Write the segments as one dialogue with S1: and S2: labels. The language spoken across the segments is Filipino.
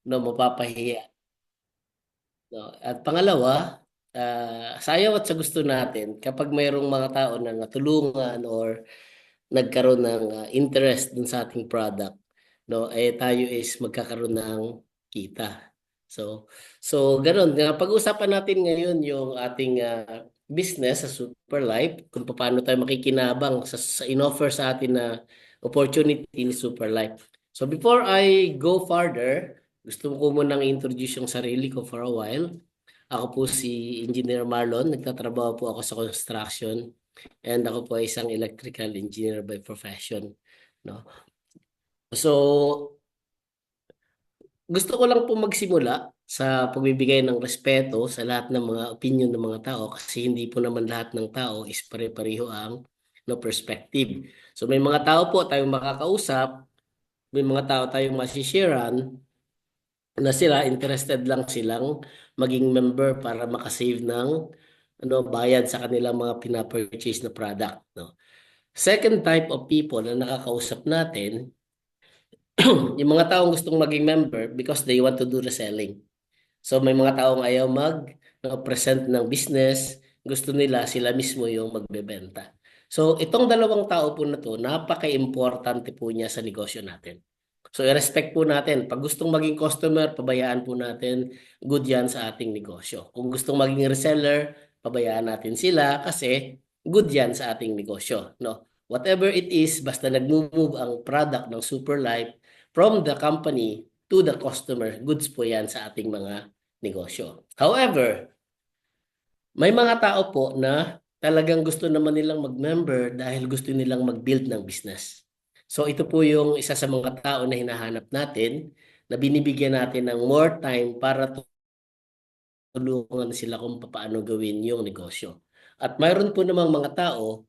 S1: no, mapapahiya. No? At pangalawa, sa ayaw at sa gusto natin, kapag mayroong mga tao na natulungan or nagkaroon ng interest dun sa ating product, no, eh tayo is magkakaroon ng kita. So, ganun. Pag-usapan natin ngayon yung ating business sa Superlife, kung paano tayo makikinabang sa inoffer sa atin na opportunity ni Superlife. So, before I go further, gusto ko munang introduce yung sarili ko for a while. Ako po si Engineer Marlon, nagtatrabaho po ako sa construction and ako po ay isang electrical engineer by profession, no? So, gusto ko lang po magsimula sa pagbibigay ng respeto sa lahat ng mga opinion ng mga tao kasi hindi po naman lahat ng tao is pare-pareho ang no perspective. So may mga tao po tayong makakausap, may mga tao tayong masisharean na sila interested lang silang maging member para makasave ng bayad sa kanilang mga pinapurchase na product, no. Second type of people na nakakausap natin, yung mga taong gustong maging member because they want to do reselling. So may mga taong ayaw present ng business, gusto nila sila mismo yung magbebenta. So itong dalawang tao po na to, napaka-importante po niya sa negosyo natin. So i-respect po natin. Pag gustong maging customer, pabayaan po natin, good yan sa ating negosyo. Kung gustong maging reseller, pabayaan natin sila kasi good yan sa ating negosyo. No? Whatever it is, basta nag-move ang product ng Superlife from the company to the customer, goods po yan sa ating mga negosyo. However, may mga tao po na talagang gusto naman nilang mag-member dahil gusto nilang mag-build ng business. So ito po yung isa sa mga tao na hinahanap natin na binibigyan natin ng more time para tulungan sila kung paano gawin yung negosyo. At mayroon po namang mga tao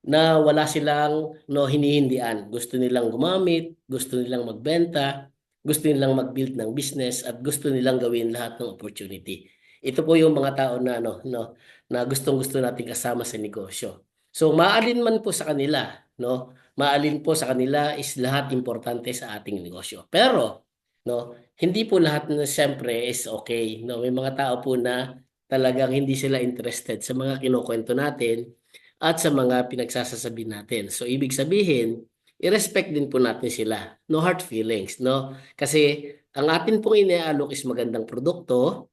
S1: na wala silang hinihindian. Gusto nilang gumamit, gusto nilang magbenta, gusto nilang mag-build ng business at gusto nilang gawin lahat ng opportunity. Ito po yung mga tao na na gustong-gusto nating kasama sa negosyo. So maalin man po sa kanila, maalin po sa kanila is lahat importante sa ating negosyo. Pero hindi po lahat na siyempre is okay, no? May mga tao po na talagang hindi sila interested sa mga kinukwento natin at sa mga pinagsasasabi natin. So, ibig sabihin, i-respect din po natin sila. No hard feelings, no? Kasi ang atin pong iniaalok is magandang produkto,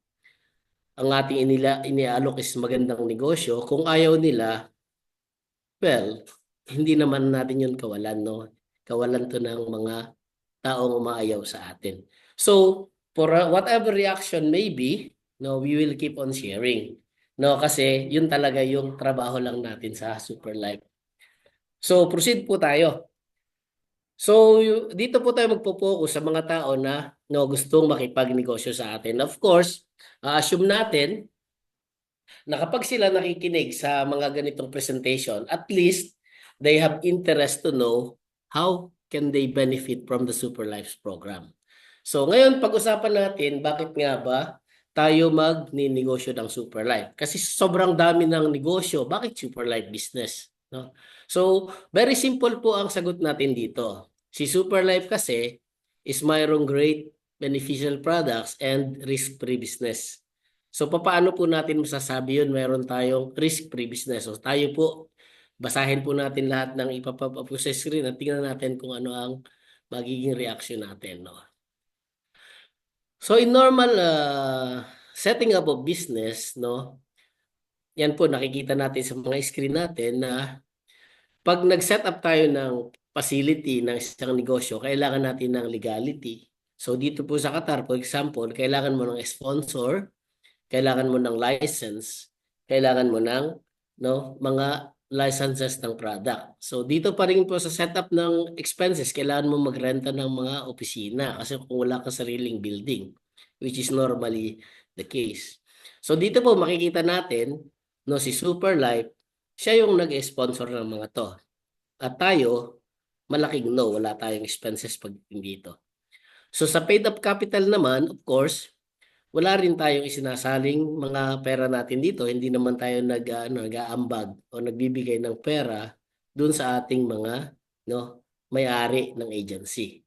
S1: ang ating iniaalok is magandang negosyo. Kung ayaw nila, well, hindi naman natin yun kawalan, no? Kawalan to ng mga taong umaayaw sa atin. So, for whatever reaction may be, no, we will keep on sharing. No, kasi yun talaga yung trabaho lang natin sa Superlife. So, proceed po tayo. So, dito po tayo magpo-focus sa mga tao na gustong makipagnegosyo sa atin. Of course, assume natin na kapag sila nakikinig sa mga ganitong presentation, at least they have interest to know how can they benefit from the Super Lives program. So, ngayon pag-usapan natin bakit nga ba tayo magninegosyo ng Super Life. Kasi sobrang dami ng negosyo, bakit Super Life business? No? So, very simple po ang sagot natin dito. Si Super Life kasi is mayroong great beneficial products and risk-free business. So, paano po natin masasabi yun? Meron tayong risk-free business. So, tayo po, basahin po natin lahat ng ipapap po sa screen at tingnan natin kung ano ang magiging reaction natin. No? So, in normal setting up of business, no, yan po nakikita natin sa mga screen natin na pag nag-set up tayo ng facility ng isang negosyo, kailangan natin ng legality. So, dito po sa Qatar, for example, kailangan mo ng sponsor, kailangan mo ng license, kailangan mo ng mga licenses ng product. So dito pa rin po sa setup ng expenses, kailangan mo magrenta ng mga opisina kasi kung wala kang sariling building, which is normally the case. So dito po makikita natin si Superlife, siya yung nag-sponsor ng mga to. At tayo, malaking no, wala tayong expenses pag dito. So sa paid up capital naman, of course, wala rin tayong isinasaling mga pera natin dito. Hindi naman tayo nag-aambag o nagbibigay ng pera dun sa ating mga may-ari ng agency.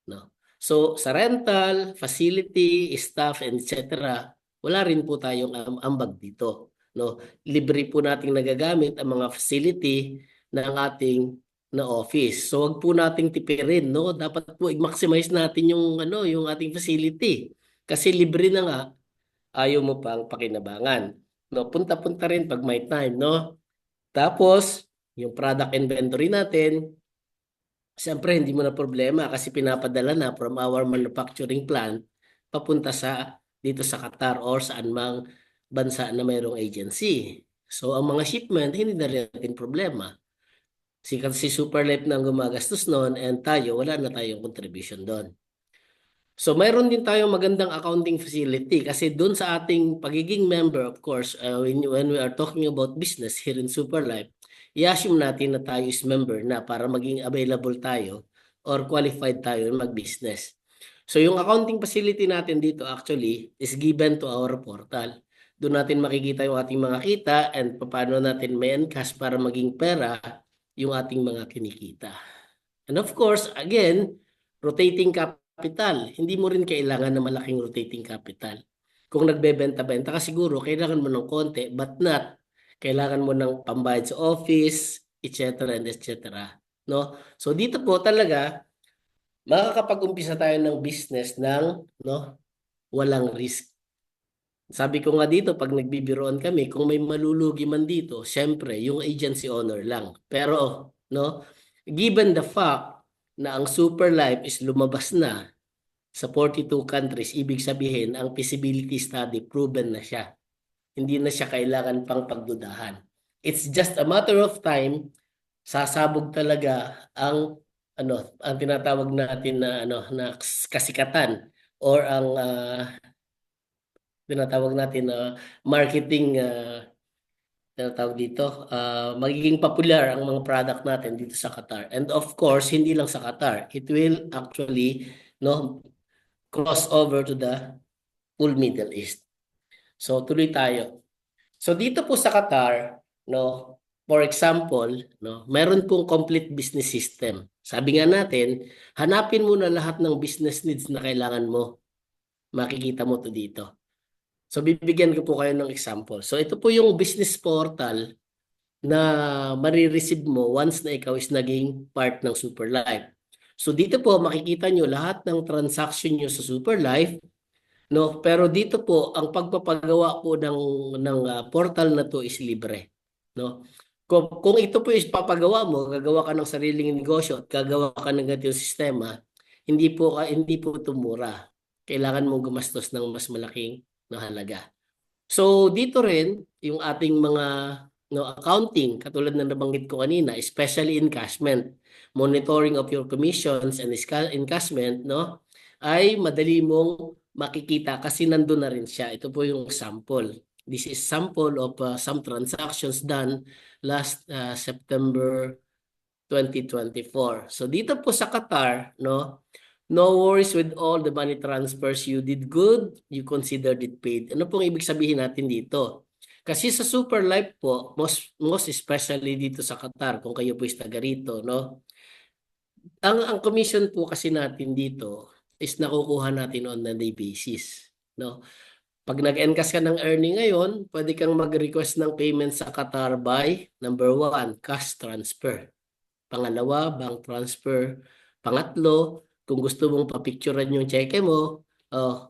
S1: No? So sa rental, facility, staff, and etc., wala rin po tayong ambag dito. No? Libre po nating nagagamit ang mga facility ng ating na office. So wag po nating tipirin, no? Dapat po i-maximize natin yung yung ating facility. Kasi libre na nga, ayaw mo pang pakinabangan. No, punta-punta rin pag may time, no? Tapos, yung product inventory natin, siyempre hindi mo na problema kasi pinapadala na from our manufacturing plant papunta sa dito sa Qatar or saan mang bansa na mayroong agency. So, ang mga shipment, hindi na rin natin problema. Si Superlife na ang gumagastos noon and tayo, wala na tayong contribution doon. So mayroon din tayong magandang accounting facility kasi doon sa ating pagiging member, of course, when we are talking about business here in Superlife, i-assume natin na tayo is member na para maging available tayo or qualified tayo mag-business. So yung accounting facility natin dito actually is given to our portal. Doon natin makikita yung ating mga kita and paano natin may encash para maging pera yung ating mga kinikita. And of course, again, rotating capital. Hindi mo rin kailangan ng malaking rotating capital. Kung nagbebenta-benta ka siguro, kailangan mo ng konti, but not. Kailangan mo ng pambayad sa office, etc. and etc. No? So dito po talaga, makakapag-umpisa tayo ng business ng walang risk. Sabi ko nga dito, pag nagbibiroan kami, kung may malulugi man dito, syempre, yung agency owner lang. Pero, given the fact na ang Superlife is lumabas na sa 42 countries, ibig sabihin, ang feasibility study proven na siya. Hindi na siya kailangan pang pagdudahan. It's just a matter of time, sasabog talaga ang tinatawag natin na kasikatan or ang tinatawag natin na marketing tinatawag dito, magiging popular ang mga product natin dito sa Qatar. And of course, hindi lang sa Qatar. It will actually cross over to the full Middle East. So tuloy tayo. So dito po sa Qatar, for example, meron pong complete business system. Sabi nga natin, hanapin mo na lahat ng business needs na kailangan mo. Makikita mo to dito. So bibigyan ko po kayo ng example. So ito po yung business portal na marireceive mo once na ikaw is naging part ng Superlife. So dito po makikita nyo lahat ng transaction nyo sa Superlife, pero dito po ang pagpapagawa po ng portal na to is libre, no? Kung ito po is papagawa mo, gagawa ka ng sariling negosyo at gagawa ka ng ganitong sistema, hindi po tumura. Kailangan mong gumastos ng mas malaking na halaga. So dito rin yung ating mga accounting, katulad na nabanggit ko kanina, especially encashment, monitoring of your commissions and encashment, ay madali mong makikita kasi nandun na rin siya. Ito po yung sample. This is sample of some transactions done last September 2024. So dito po sa Qatar, no worries with all the money transfers. You did good, you considered it paid. Ano pong ibig sabihin natin dito? Kasi sa Superlife po, most especially dito sa Qatar, kung kayo po is taga rito, ang commission po kasi natin dito is nakukuha natin on a day basis, no? Pag nag-encash ka ng earning ngayon, pwede kang mag-request ng payment sa Qatar by number 1, cash transfer. Pangalawa, bank transfer. Pangatlo, kung gusto mong papicturean yung cheque mo,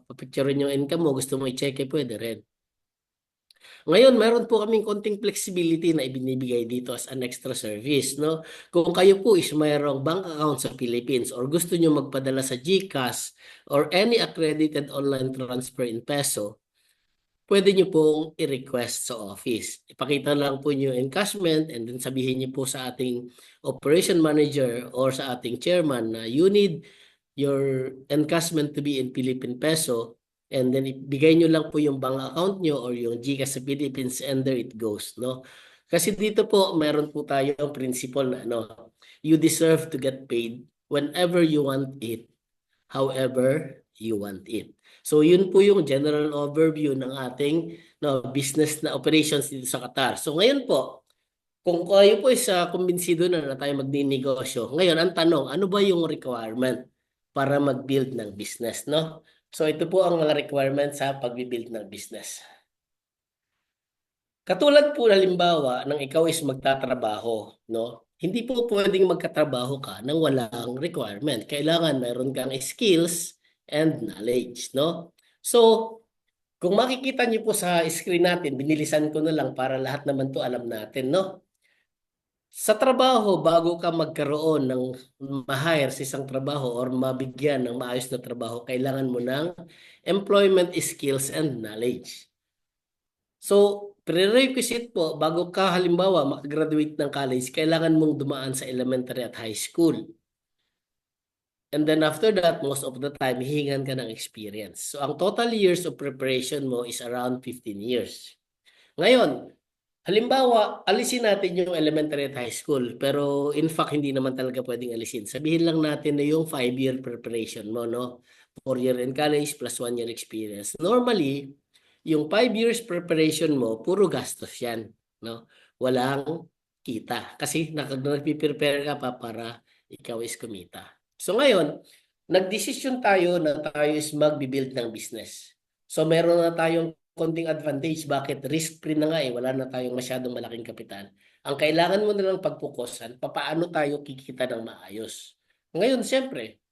S1: papicturean yung income mo, gusto mong i-cheque, pwede rin. Ngayon, meron po kaming konting flexibility na ibinibigay dito as an extra service, no? Kung kayo po is mayroong bank account sa Philippines or gusto nyo magpadala sa GCash or any accredited online transfer in peso, pwede nyo pong i-request sa office. Ipakita lang po nyo encashment and then sabihin nyo po sa ating operation manager or sa ating chairman na you need your encashment to be in Philippine peso and then ibigay nyo lang po yung bank account nyo or yung GCash sa Philippines and there it goes, no? Kasi dito po, meron po tayong principle na you deserve to get paid whenever you want it, however you want it. So yun po yung general overview ng ating business na operations dito sa Qatar. So ngayon po, kung kayo po is kumbinsido na tayo magninegosyo, ngayon ang tanong, ano ba yung requirement? para mag-build ng business, no? So ito po ang mga requirements sa pag-build ng business. Katulad po halimbawa ng ikaw is magtatrabaho, no? Hindi po pwedeng magkatrabaho ka nang walang requirement. Kailangan mayroon kang skills and knowledge, no? So, kung makikita niyo po sa screen natin, binilisan ko na lang para lahat naman to alam natin, no? Sa trabaho, bago ka magkaroon ng ma-hire sa isang trabaho or mabigyan ng maayos na trabaho, kailangan mo ng employment skills and knowledge. So, prerequisite po, bago ka halimbawa makagraduate ng college, kailangan mong dumaan sa elementary at high school. And then after that, most of the time, hihingan ka ng experience. So, ang total years of preparation mo is around 15 years. Ngayon, halimbawa, alisin natin yung elementary at high school, pero in fact, hindi naman talaga pwedeng alisin. Sabihin lang natin na yung 5-year preparation mo, no? 4-year in college plus 1-year experience. Normally, yung 5 years preparation mo, puro gastos yan, no? Walang kita. Kasi nagpiprepare ka pa para ikaw is kumita. So ngayon, nagdesisyon tayo na tayo is mag-build ng business. So meron na tayong konting advantage. Bakit? Risk-free na nga eh. Wala na tayong masyadong malaking kapital. Ang kailangan mo na lang pagpukusan, paano tayo kikita ng maayos. Ngayon, siyempre,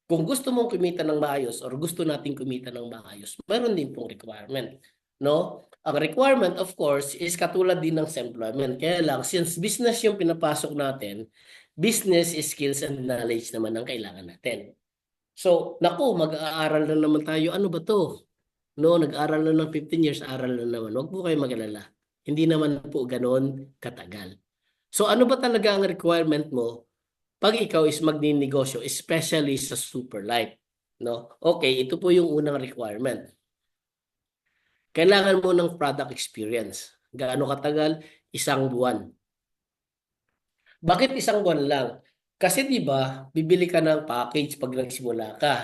S1: kung gusto mong kumita ng maayos or gusto nating kumita ng maayos, mayroon din pong requirement. No? Ang requirement, of course, is katulad din ng sa employment. Kaya lang, since business yung pinapasok natin, business skills and knowledge naman ang kailangan natin. So, naku, mag-aaral na naman tayo. Ano ba to? No, nag-aral na ng 15 years, aral na naman. Huwag po kayo mag-alala. Hindi naman po ganoon katagal. So ano ba talaga ang requirement mo pag ikaw is magninegosyo, especially sa super light? No? Okay, ito po yung unang requirement. Kailangan mo ng product experience. Gaano katagal? 1 buwan. Bakit 1 buwan lang? Kasi 'di ba, bibili ka ng package pag nagsimula ka.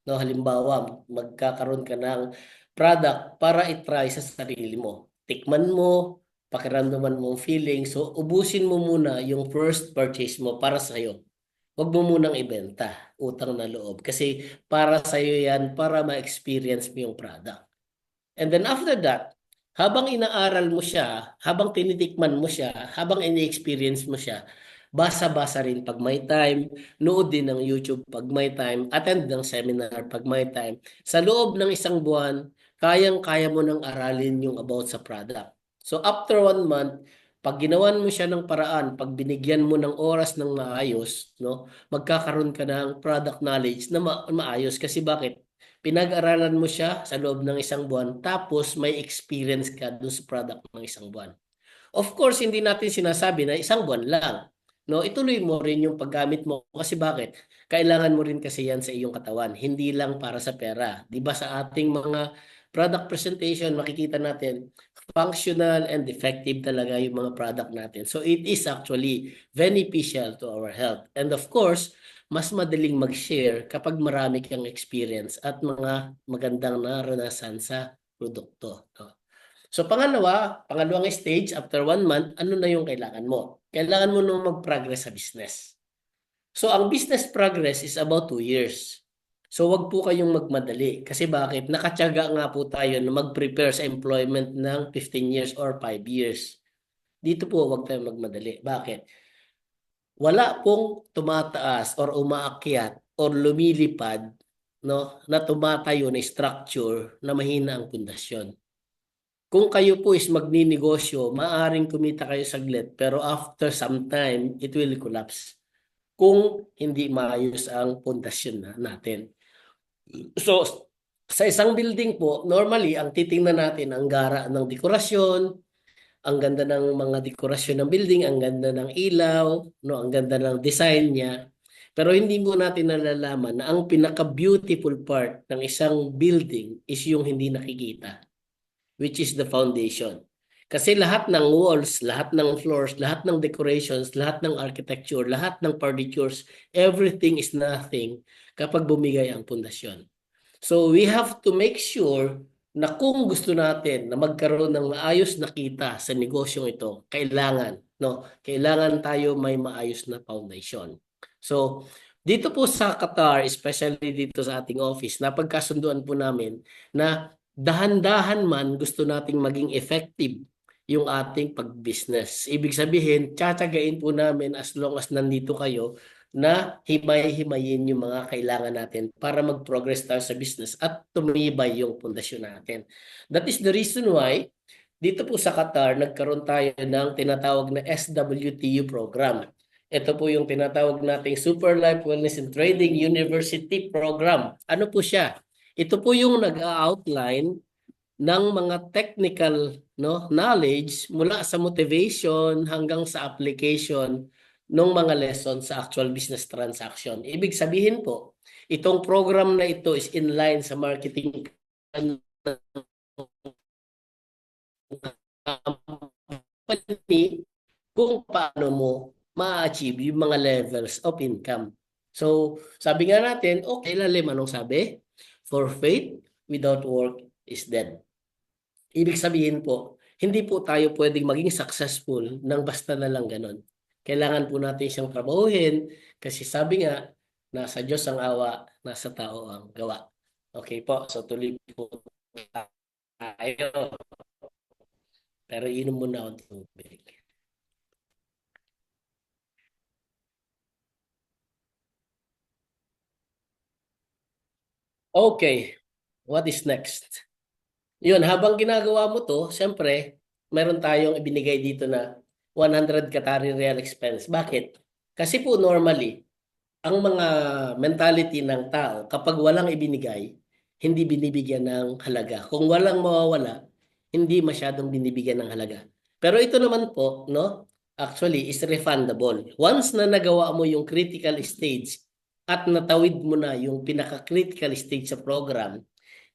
S1: No, halimbawa, magkakaroon ka ng product para i-try sa sarili mo. Tikman mo, pakiramdaman mo ang feeling. So, ubusin mo muna yung first purchase mo para sa iyo. Huwag mo munang ibenta, utang na loob. Kasi para sa iyo yan, para ma-experience mo yung product. And then after that, habang inaaral mo siya, habang tinitikman mo siya, habang ini-experience mo siya, basa-basa rin pag may time, nood din ng YouTube pag may time, attend ng seminar pag may time. Sa loob ng 1 buwan, kayang-kaya mo nang aralin yung about sa product. So after 1 month, pag ginawan mo siya ng paraan, pag binigyan mo ng oras ng maayos, no, magkakaroon ka ng product knowledge na maayos. Kasi bakit? Pinag-aralan mo siya sa loob ng 1 buwan, tapos may experience ka dun sa product ng 1 buwan. Of course, hindi natin sinasabi na 1 buwan lang. No, ituloy mo rin yung paggamit mo kasi bakit? Kailangan mo rin kasi yan sa iyong katawan, hindi lang para sa pera. 'Di ba sa ating mga product presentation makikita natin functional and effective talaga yung mga product natin. So it is actually beneficial to our health. And of course, mas madaling mag-share kapag marami kang experience at mga magandang naranasan sa produkto. No? So pangalawang stage, after 1 month, ano na yung kailangan mo? Kailangan mo nung mag-progress sa business. So ang business progress is about 2 years. So wag po kayong magmadali. Kasi bakit? Nakatyaga nga po tayo na mag-prepare sa employment ng 15 years or 5 years. Dito po wag tayong magmadali. Bakit? Wala pong tumataas or umaakyat or lumilipad, no, na tumatayo na structure na mahina ang pundasyon. Kung kayo po is magninegosyo, maaring kumita kayo saglit, pero after some time, it will collapse kung hindi maayos ang pundasyon natin. So, sa isang building po, normally, ang titingnan natin, ang gara ng dekorasyon, ang ganda ng mga dekorasyon ng building, ang ganda ng ilaw, no, ang ganda ng design niya. Pero hindi mo natin nalalaman na ang pinaka-beautiful part ng isang building is yung hindi nakikita, which is the foundation. Kasi lahat ng walls, lahat ng floors, lahat ng decorations, lahat ng architecture, lahat ng furnitures, everything is nothing kapag bumigay ang pundasyon. So we have to make sure na kung gusto natin na magkaroon ng maayos na kita sa negosyong ito, kailangan, no, kailangan tayo may maayos na foundation. So Dito po sa Qatar, especially dito sa ating office, napagkasunduan po namin na dahan-dahan man gusto nating maging effective yung ating pag-business. Ibig sabihin, tsatsagain po namin as long as nandito kayo na himay-himayin yung mga kailangan natin para mag-progress tayo sa business at tumibay yung pundasyon natin. That is the reason why dito po sa Qatar, nagkaroon tayo ng tinatawag na SWTU program. Ito po yung tinatawag nating Super Life Wellness and Trading University Program. Ano po siya? Ito po yung nag-outline ng mga technical knowledge mula sa motivation hanggang sa application ng mga lessons sa actual business transaction. Ibig sabihin po, itong program na ito is in line sa marketing company kung paano mo ma-achieve yung mga levels of income. So, sabi nga natin, okay, lalim, anong sabi? For faith without work is dead. Ibig sabihin po, hindi po tayo pwedeng maging successful nang basta na lang ganun. Kailangan po natin siyang trabahuhin kasi sabi nga, nasa Diyos ang awa, nasa tao ang gawa. Okay po, so tuloy po tayo. Pero inom muna ako ng tubig. Okay, what is next? Yun, habang ginagawa mo to, siyempre, meron tayong ibinigay dito na 100 Qatari Real expense. Bakit? Kasi po normally, ang mga mentality ng tao, kapag walang ibinigay, hindi binibigyan ng halaga. Kung walang mawawala, hindi masyadong binibigyan ng halaga. Pero ito naman po, no, actually is refundable. Once na nagawa mo yung critical stage at natawid mo na yung pinaka-critical stage sa program,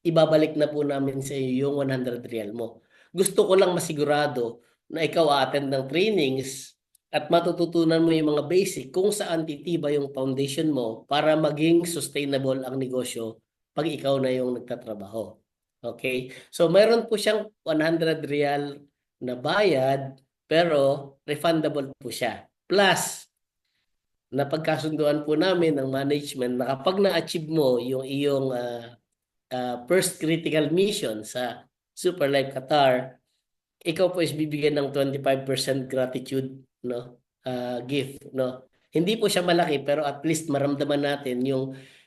S1: ibabalik na po namin sa iyo yung 100 real mo. Gusto ko lang masigurado na ikaw attend ng trainings at matututunan mo yung mga basic kung saan titiba yung foundation mo para maging sustainable ang negosyo pag ikaw na yung nagtatrabaho. Okay? So meron po siyang 100 real na bayad pero refundable po siya. Plus, napagkasunduan po namin ng management na kapag na-achieve mo yung iyong first critical mission sa Super Life Qatar, ikaw po is bibigyan ng 25% gratitude gift, no. Hindi po siya malaki pero at least maramdaman natin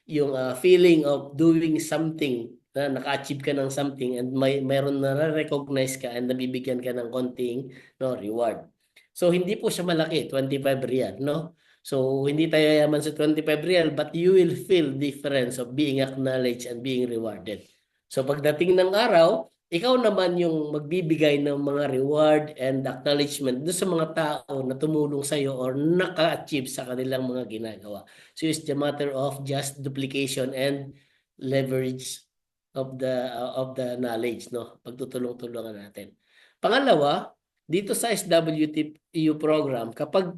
S1: yung feeling of doing something na naka-achieve ka ng something and mayroon na recognize ka and nabibigyan ka ng konting reward. So hindi po siya malaki, 25 real, no. So hindi tayo yaman sa 25 real but you will feel difference of being acknowledged and being rewarded. So pagdating ng araw, ikaw naman yung magbibigay ng mga reward and acknowledgement doon sa mga tao na tumulong sa iyo or naka-achieve sa kanilang mga ginagawa. So it's the matter of just duplication and leverage of the knowledge, no? Pagtutulong-tulungan natin. Pangalawa, dito sa SWTU program, kapag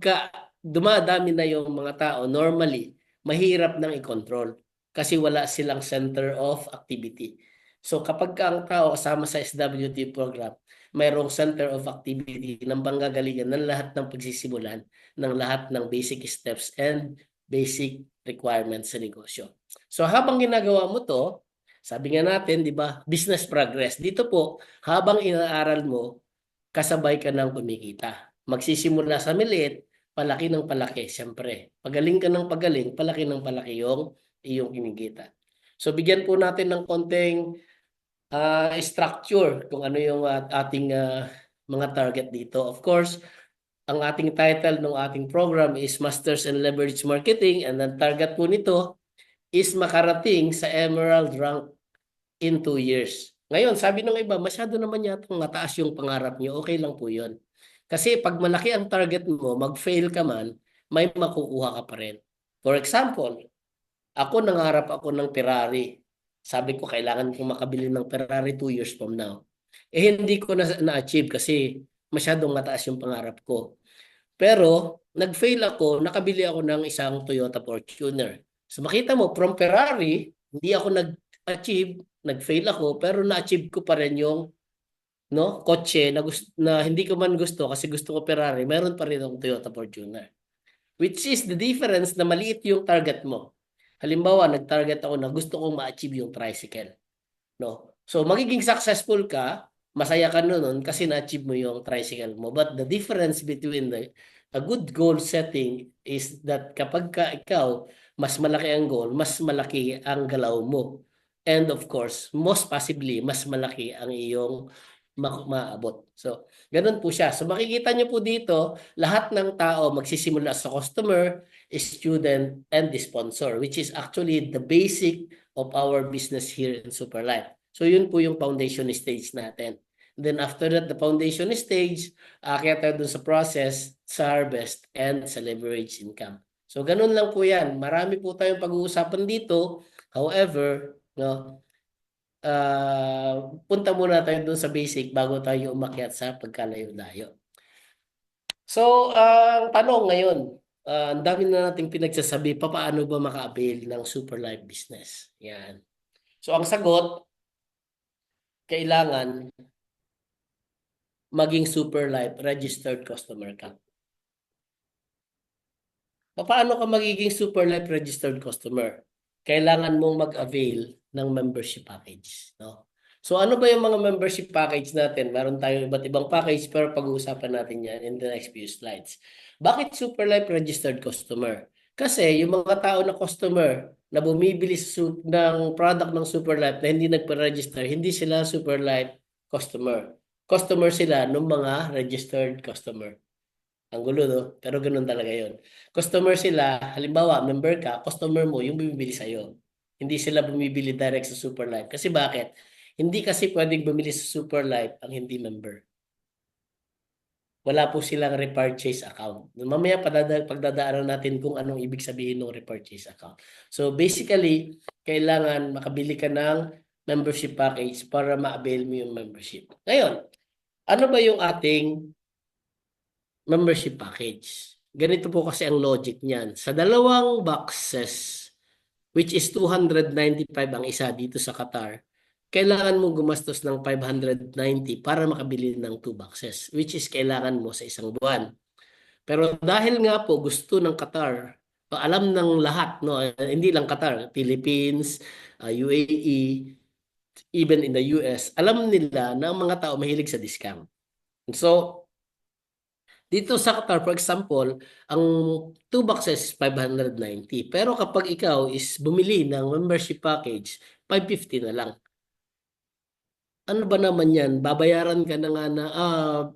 S1: dumadami na yung mga tao, normally, mahirap nang i-control kasi wala silang center of activity. So kapag ang tao kasama sa SWT program, mayroong center of activity ng panggagalingan ng lahat ng pagsisimulan, ng lahat ng basic steps and basic requirements sa negosyo. So habang ginagawa mo to, sabi nga natin, di ba, business progress. Dito po, habang inaaral mo, kasabay ka ng kumikita. Magsisimula sa maliit, palaki ng palaki, siyempre. Pagaling ka ng pagaling, palaki ng palaki yung iyong kinikita. So bigyan po natin ng konting structure kung ano yung ating mga target dito. Of course, ang ating title ng ating program is Masters in Leverage Marketing and ang target po nito is makarating sa Emerald rank in 2 years. Ngayon, sabi ng iba, masyado naman yatang mataas yung pangarap nyo. Okay lang po yun. Kasi pag malaki ang target mo, mag-fail ka man, may makukuha ka pa rin. For example, ako nangarap ako ng Ferrari. Sabi ko, kailangan kong makabili ng Ferrari 2 years from now. Hindi ko na-achieve kasi masyadong mataas yung pangarap ko. Pero, nag-fail ako, nakabili ako ng isang Toyota Fortuner. So makita mo, from Ferrari, hindi ako nag-achieve, nag-fail ako, pero na-achieve ko pa rin yung kotse na, na hindi ko man gusto kasi gusto ko Ferrari, meron pa rin akong Toyota Fortuner. which is the difference na maliit yung target mo. Halimbawa, nag-target ako na gusto kong ma-achieve yung tricycle. No? So, magiging successful ka, masaya ka nun kasi na-achieve mo yung tricycle mo. But the difference between a good goal setting is that kapag ka ikaw, mas malaki ang goal, mas malaki ang galaw mo. And of course, most possibly, mas malaki ang iyong maabot. So, ganun po siya. So, makikita nyo po dito, lahat ng tao magsisimula sa customer, student, and the sponsor, which is actually the basic of our business here in Superlife. So, yun po yung foundation stage natin. Then, after that, the foundation stage, kaya tayo dun sa process, sa harvest, and sa leverage income. So, ganun lang po yan. Marami po tayong pag-uusapan dito. However, no, punta muna tayo dun sa basic bago tayo umakyat sa pagkalayo-layo. So, ang tanong ngayon, ang dami na nating pinagsasabi, paano ba maka-avail ng Super Life business? Yan. So, ang sagot, kailangan maging Super Life registered customer ka. Paano ka magiging Super Life registered customer? Kailangan mong mag-avail ng membership package, no? So ano ba yung mga membership package natin? Meron tayong iba't ibang package pero pag-uusapan natin yan in the next few slides. Bakit Super Life registered customer? Kasi yung mga tao na customer na bumibili ng product ng Super Life na hindi nagpa-register, hindi sila Super Life customer. Customer sila ng mga registered customer. Ang gulo, no? Pero ganun talaga yon. Customer sila, halimbawa, member ka, customer mo yung bumibili sa'yo. Hindi sila bumibili direct sa Superlife. Kasi bakit? Hindi kasi pwedeng bumili sa Superlife ang hindi member. Wala po silang repurchase account. Mamaya pagdadaanan natin kung anong ibig sabihin ng repurchase account. So basically, kailangan makabili ka ng membership package para ma-avail mo yung membership. Ngayon, ano ba yung ating membership package? Ganito po kasi ang logic niyan. Sa dalawang boxes, which is 295 ang isa dito sa Qatar, kailangan mo gumastos ng 590 para makabili ng 2 boxes, which is kailangan mo sa isang buwan. Pero dahil nga po gusto ng Qatar, alam ng lahat, no, hindi lang Qatar, Philippines, UAE, even in the US, alam nila na ang mga tao mahilig sa discount. So, dito sa Qatar, for example, ang 2 boxes is 590. Pero kapag ikaw is bumili ng membership package, 550 na lang. Ano ba naman yan? Babayaran ka na nga na,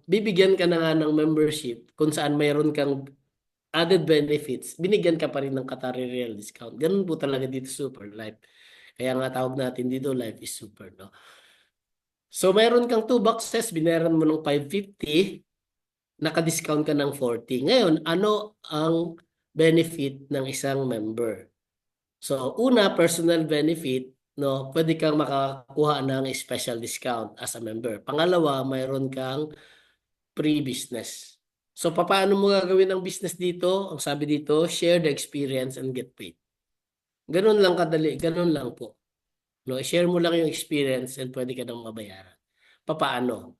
S1: bibigyan ka na nga ng membership kung saan mayroon kang added benefits, binigyan ka pa rin ng Qatari Real discount. Ganun po talaga dito Super Life. Kaya nga tawag natin dito Life is Super, no? So mayroon kang 2 boxes, binayaran mo ng 550, naka-discount ka ng 40. Ngayon, ano ang benefit ng isang member? So, una, personal benefit, no, pwede kang makakuha ng special discount as a member. Pangalawa, mayroon kang free business. So, paano mo gagawin ang business dito? Ang sabi dito, share the experience and get paid. Ganun lang kadali, ganun lang po. No, share mo lang yung experience and pwede ka nang mabayaran. Paano?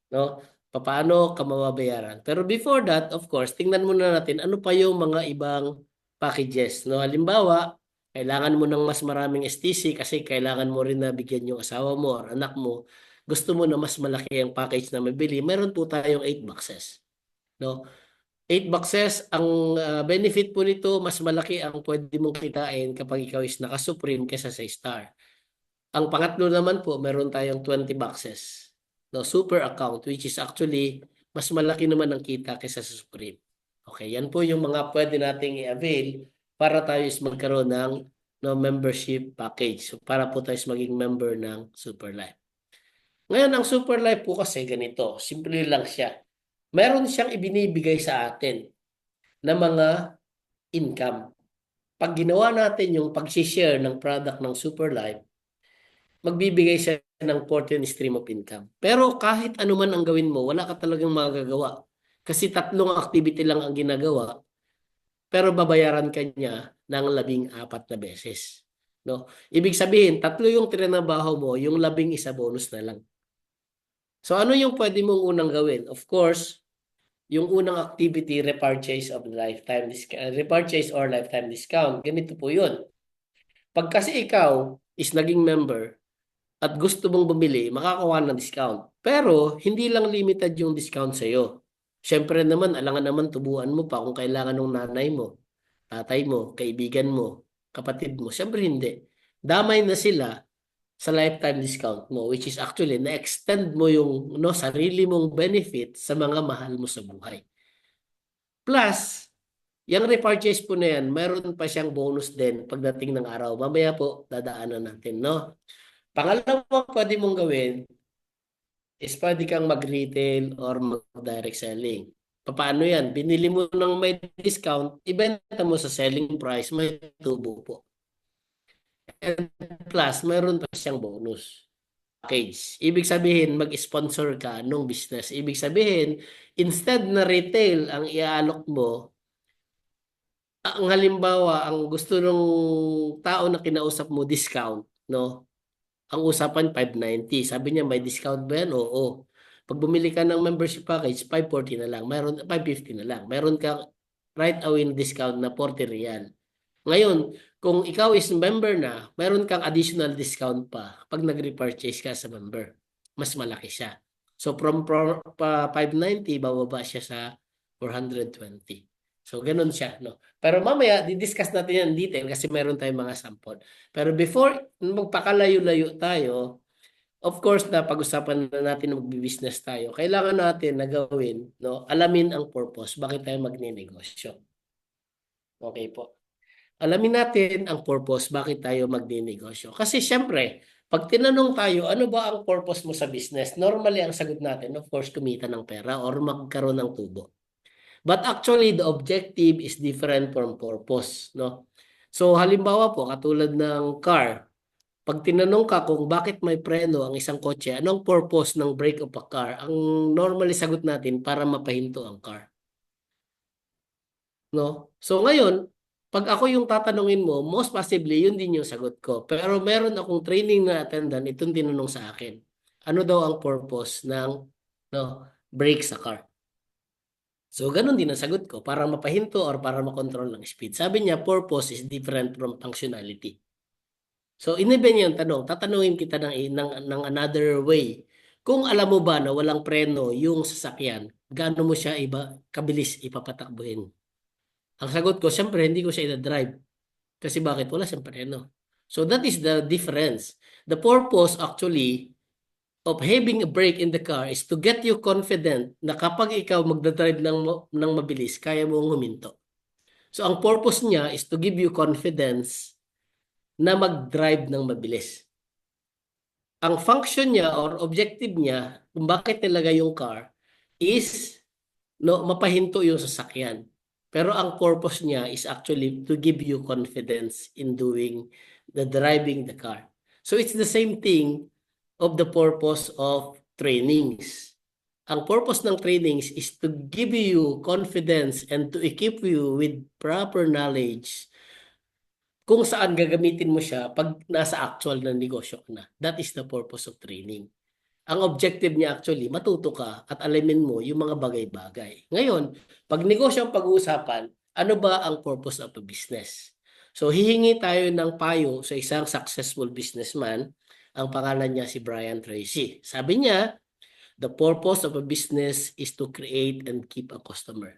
S1: No? Paano ka mababayaran? Pero before that, of course, tingnan muna natin ano pa yung mga ibang packages. No? Halimbawa, kailangan mo ng mas maraming STC kasi kailangan mo rin na bigyan yung asawa mo or anak mo. Gusto mo na mas malaki ang package na mabili. Meron po tayong 8 boxes. No? 8 boxes, ang benefit po nito, mas malaki ang pwede mong kitain kapag ikaw is naka-Supreme kaysa sa Star. Ang pangatlo naman po, meron tayong 20 boxes. No, super account, which is actually mas malaki naman ang kita kaysa sa Supreme. Okay, yan po yung mga pwede nating i-avail para tayo is magkaroon ng no, membership package. So, para po tayo is maging member ng Super Life. Ngayon, ang Super Life po kasi ganito. Simple lang siya. Meron siyang ibinibigay sa atin na mga income. Pag ginawa natin yung pag-share ng product ng Super Life, magbibigay siya ng 14 stream of income. Pero kahit ano man ang gawin mo, wala ka talagang magagawa. Kasi 3 activity lang ang ginagawa, pero babayaran ka niya ng 14 na beses. No? Ibig sabihin, 3 yung trinabaho mo, yung 11 bonus na lang. So ano yung pwede mong unang gawin? Of course, yung unang activity, repurchase of lifetime discount, repurchase or lifetime discount. Ganito po yun. Pag kasi ikaw is naging member at gusto mong bumili, makakakuha ng discount. Pero hindi lang limited yung discount sa'yo. Siyempre naman, alangan naman tubuan mo pa kung kailangan ng nanay mo, tatay mo, kaibigan mo, kapatid mo. Siyempre hindi. Damay na sila sa lifetime discount mo, which is actually na-extend mo yung sarili mong benefit sa mga mahal mo sa buhay. Plus, yung repurchase po na yan, mayroon pa siyang bonus din pagdating ng araw. Mamaya po, dadaanan natin, no? Pangalawang pwede mong gawin is pwede kang mag-retail or mag-direct selling. Paano yan? Binili mo ng may discount, ibenta mo sa selling price, may tubo po. And plus, mayroon pa siyang bonus package. Ibig sabihin, mag-sponsor ka nung business. Ibig sabihin, instead na retail ang iaalok mo, ang halimbawa, ang gusto ng tao na kinausap mo, discount, no? Ang usapan 590. Sabi niya, may discount ba yan? Oo. Pag bumili ka ng membership package, 540 na lang. Meron, 550 na lang. Meron kang right away discount na 40 real. Ngayon, kung ikaw is member na, meron kang additional discount pa pag nag-repurchase ka sa member. Mas malaki siya. So from 590, bababa siya sa 420. So ganun siya, no? Pero mamaya, di-discuss natin yan in detail kasi meron tayong mga sample. Pero before magpakalayo-layo tayo, of course na pag-usapan na natin na magbi-business tayo, kailangan natin na gawin, no? Alamin ang purpose, bakit tayo magne-negosyo. Okay po. Alamin natin ang purpose, bakit tayo magninegosyo. Kasi syempre, pag tinanong tayo, ano ba ang purpose mo sa business? Normally, ang sagot natin, of course, kumita ng pera or magkaroon ng tubo. But actually, the objective is different from purpose, no? So, halimbawa po, katulad ng car, pag tinanong ka kung bakit may preno ang isang kotse, anong purpose ng brake of a car? Ang normally sagot natin, para mapahinto ang car. No? So ngayon, pag ako yung tatanungin mo, most possibly yun din yung sagot ko. Pero meron akong training na attendant, itong tinanong sa akin. Ano daw ang purpose ng brake sa car? So ganun din ang sagot ko, para mapahinto or para makontrol ng speed. Sabi niya, purpose is different from functionality. So iniba niya yung tanong, tatanungin kita ng another way. Kung alam mo ba na walang preno yung sasakyan, gaano mo siya kabilis ipapatakbuhin? Ang sagot ko, siyempre, hindi ko siya ina-drive. Kasi bakit? Wala siyang preno. So that is the difference. The purpose actually of having a brake in the car is to get you confident na kapag ikaw magdadrive ng mabilis, kaya mong huminto. So ang purpose niya is to give you confidence na mag-drive ng mabilis. Ang function niya or objective niya, kung bakit nilagay yung car, is mapahinto yung sasakyan. Pero ang purpose niya is actually to give you confidence in doing driving the car. So it's the same thing of the purpose of trainings. Ang purpose ng trainings is to give you confidence and to equip you with proper knowledge kung saan gagamitin mo siya pag nasa actual na negosyo ka na. That is the purpose of training. Ang objective niya actually, matuto ka at alamin mo yung mga bagay-bagay. Ngayon, pag negosyo ang pag-uusapan, ano ba ang purpose of a business? So, hihingi tayo ng payo sa isang successful businessman. Ang pangalan niya si Brian Tracy. Sabi niya, the purpose of a business is to create and keep a customer.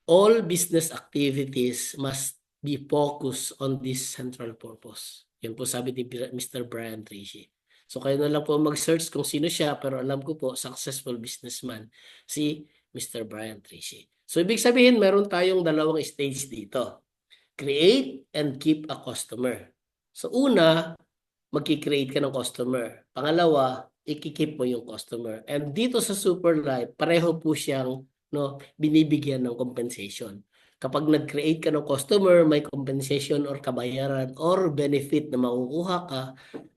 S1: All business activities must be focused on this central purpose. Yan po sabi ni Mr. Brian Tracy. So kayo na lang po mag-search kung sino siya, pero alam ko po, successful businessman, si Mr. Brian Tracy. So ibig sabihin, meron tayong dalawang stage dito. Create and keep a customer. So una, magki-create ka ng customer. Pangalawa, ikikip mo yung customer. And dito sa Superlife, pareho po siyang binibigyan ng compensation. Kapag nag-create ka ng customer, may compensation or kabayaran or benefit na makukuha ka.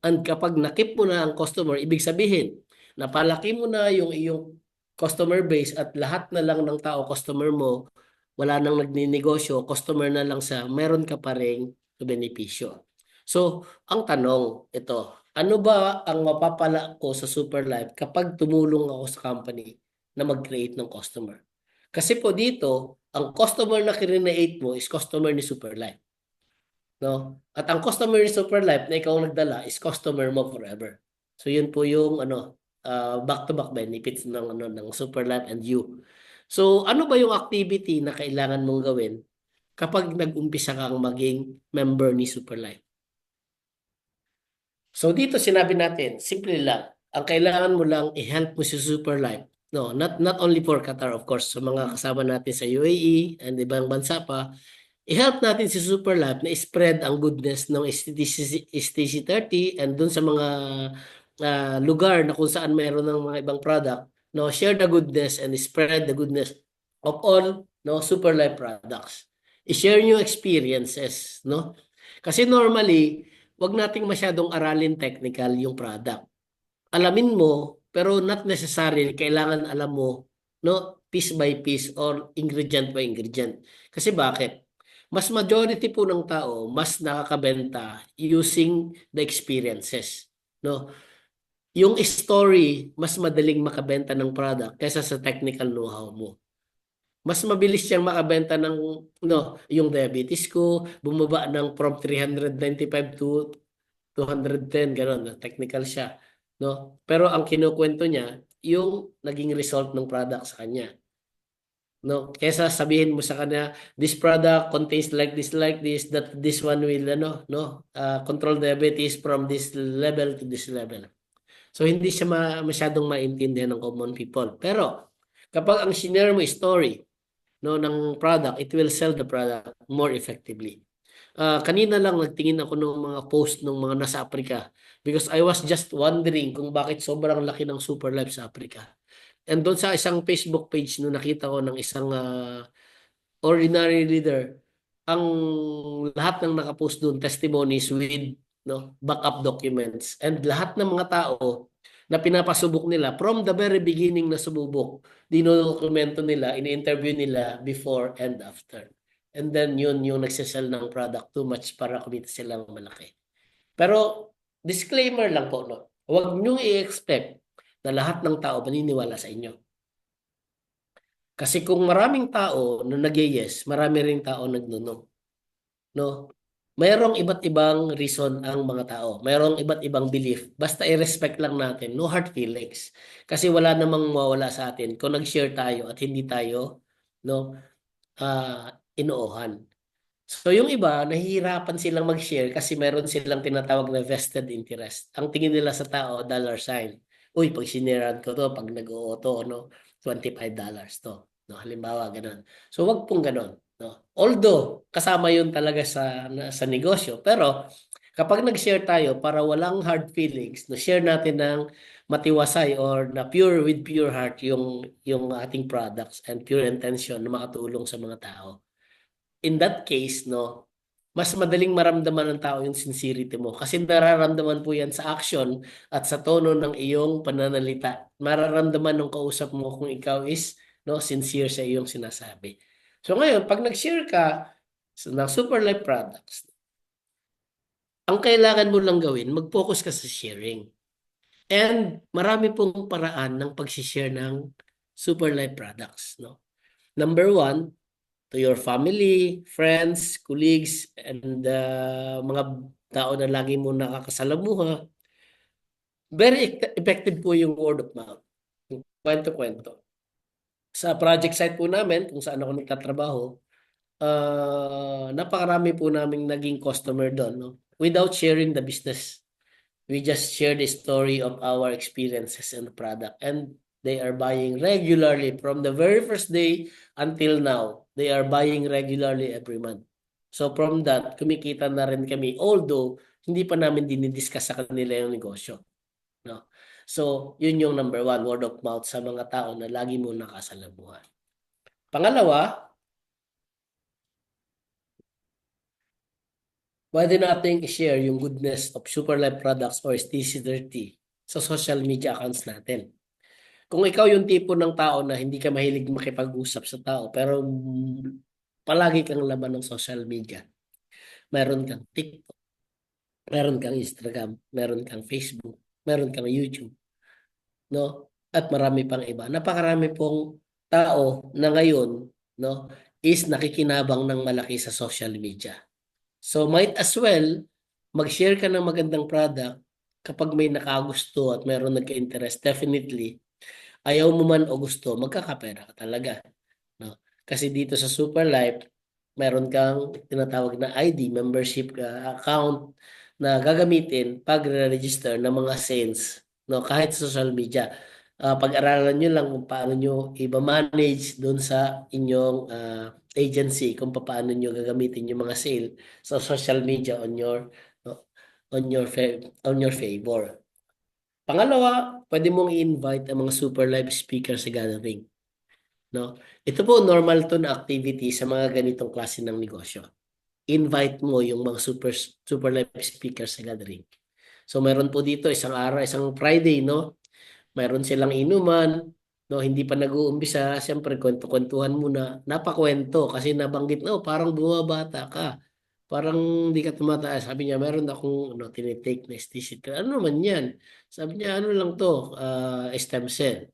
S1: And kapag nakip mo na ang customer, ibig sabihin, napalaki mo na yung iyong customer base at lahat na lang ng tao, customer mo, wala nang nagninegosyo, customer na lang sa meron ka pa ring benepisyo. So, ang tanong, ito, ano ba ang mapapala ko sa Superlife kapag tumulong ako sa company na mag-create ng customer? Kasi po dito, ang customer na kinreate mo is customer ni Superlife. No? At ang customer ni Superlife na ikaw ang nagdala is customer mo forever. So yun po yung back-to-back benefits ng Superlife and you. So ano ba yung activity na kailangan mong gawin kapag nag-umpisa kang maging member ni Superlife? So dito sinabi natin, simple lang. Ang kailangan mo lang i-help mo si Superlife. No, not only for Qatar of course, sa mga kasama natin sa UAE and ibang bansa pa, i-help natin si Superlab na spread ang goodness ng STC30 and dun sa mga lugar na kung saan mayroon ng mga ibang product, no, share the goodness and spread the goodness of all no Superlife products. I-share nyo experiences, no? Kasi normally, wag nating masyadong aralin technical yung product. Alamin mo, pero not necessarily kailangan alam mo, no, piece by piece or ingredient by ingredient. Kasi bakit? Mas majority po ng tao, mas nakakabenta using the experiences. No? Yung story, mas madaling makabenta ng product kaysa sa technical know-how mo. Mas mabilis siyang makabenta ng yung diabetes ko, bumaba ng from 395 to 210, gano'n, technical siya, no? Pero ang kinukwento niya, yung naging result ng product sa kanya, no? Kesa sabihin mo sa kanya, this product contains like this, that this one will, control diabetes from this level to this level. So, hindi siya masyadong maintindihan ng common people. Pero, kapag ang shinare mo story, no, ng product, it will sell the product more effectively. Kanina lang nagtingin ako ng mga post ng mga nasa Africa because I was just wondering kung bakit sobrang laki ng Super Life sa Africa. And doon sa isang Facebook page no nakita ko ng isang ordinary leader, ang lahat ng nakapost doon testimonies with backup documents and lahat ng mga tao na pinapasubok nila from the very beginning na sumubok, dinodokumento nila, ini-interview nila before and after. And then yun yung nagsisell ng product too much para kumita silang malaki. Pero disclaimer lang po, no? Huwag nyo i-expect na lahat ng tao maniniwala sa inyo. Kasi kung maraming tao na nag-yes, marami ring tao nagno-no. No? Mayroong iba't ibang reason ang mga tao. Mayroong iba't ibang belief. Basta i-respect lang natin. No hard feelings. Kasi wala namang mawala sa atin kung nag-share tayo at hindi tayo no, inoohan. So yung iba, nahihirapan silang mag-share kasi meron silang tinatawag na vested interest. Ang tingin nila sa tao, dollar sign. Uy, pag sineran ko to, pag nag-o-auto, $25 to. No, halimbawa, ganun. So wag pong ganun. No? Although, kasama yun talaga sa negosyo. Pero, kapag nag-share tayo para walang hard feelings, no, share natin ng matiwasay or na pure with pure heart yung ating products and pure intention na makatulong sa mga tao in that case, no, mas madaling maramdaman ng tao yung sincerity mo kasi nararamdaman po yan sa action at sa tono ng iyong pananalita. Mararamdaman ng kausap mo kung ikaw is sincere sa iyong sinasabi. So ngayon, pag nag-share ka ng Super Life products, ang kailangan mo lang gawin, mag-focus ka sa sharing. And marami pong paraan ng pag-share ng Super Life products. No? Number one, to your family, friends, colleagues, and mga tao na lagi mo nakakasalamuha. Very effective po yung word of mouth. Kwento-kwento. Sa project site po namin, kung saan ako nagtatrabaho, napakarami po naming naging customer doon. No? Without sharing the business. We just share the story of our experiences and the product. And they are buying regularly from the very first day until now. They are buying regularly every month. So from that, kumikita na rin kami. Although, hindi pa namin dinidiscuss sa kanila yung negosyo. No? So, yun yung number one, word of mouth sa mga tao na lagi mo nakasalamuhan. Pangalawa, pwede nating i-share yung goodness of Superlife products or STC30 sa social media accounts natin. Kung ikaw yung tipo ng tao na hindi ka mahilig makipag-usap sa tao, pero palagi kang laman ng social media, meron kang TikTok, meron kang Instagram, meron kang Facebook, meron kang YouTube, no? At marami pang iba. Napakarami pong tao na ngayon, no, is nakikinabang ng malaki sa social media. So might as well mag-share ka ng magandang product kapag may nakagusto at mayroon nagka-interest, definitely, ayaw mo man o gusto, magkakapera ka talaga. No? Kasi dito sa Superlife, meron kang tinatawag na ID, membership account na gagamitin pag register ng mga sales, no? Kahit sa social media. Pag-aralan nyo lang kung paano nyo i-manage doon sa inyong agency, kung paano nyo gagamitin yung mga sale sa social media on your no, on your favor. Pangalawa, pwede mong i-invite ang mga super live speaker sa gathering. No? Ito po normal to na activity sa mga ganitong klase ng negosyo. Invite mo yung mga super live speaker sa gathering. So meron po dito isang araw, isang Friday, no? Mayroon silang inuman, no? Hindi pa nag-uumpisa, siyempre kwento-kwentuhan muna. Napakwento kasi nabanggit, no, parang bumabata ka. Parang hindi ka tumataas. Sabi niya, meron akong tinitake na STC. Ano naman yan? Sabi niya, ano lang to, stem cell.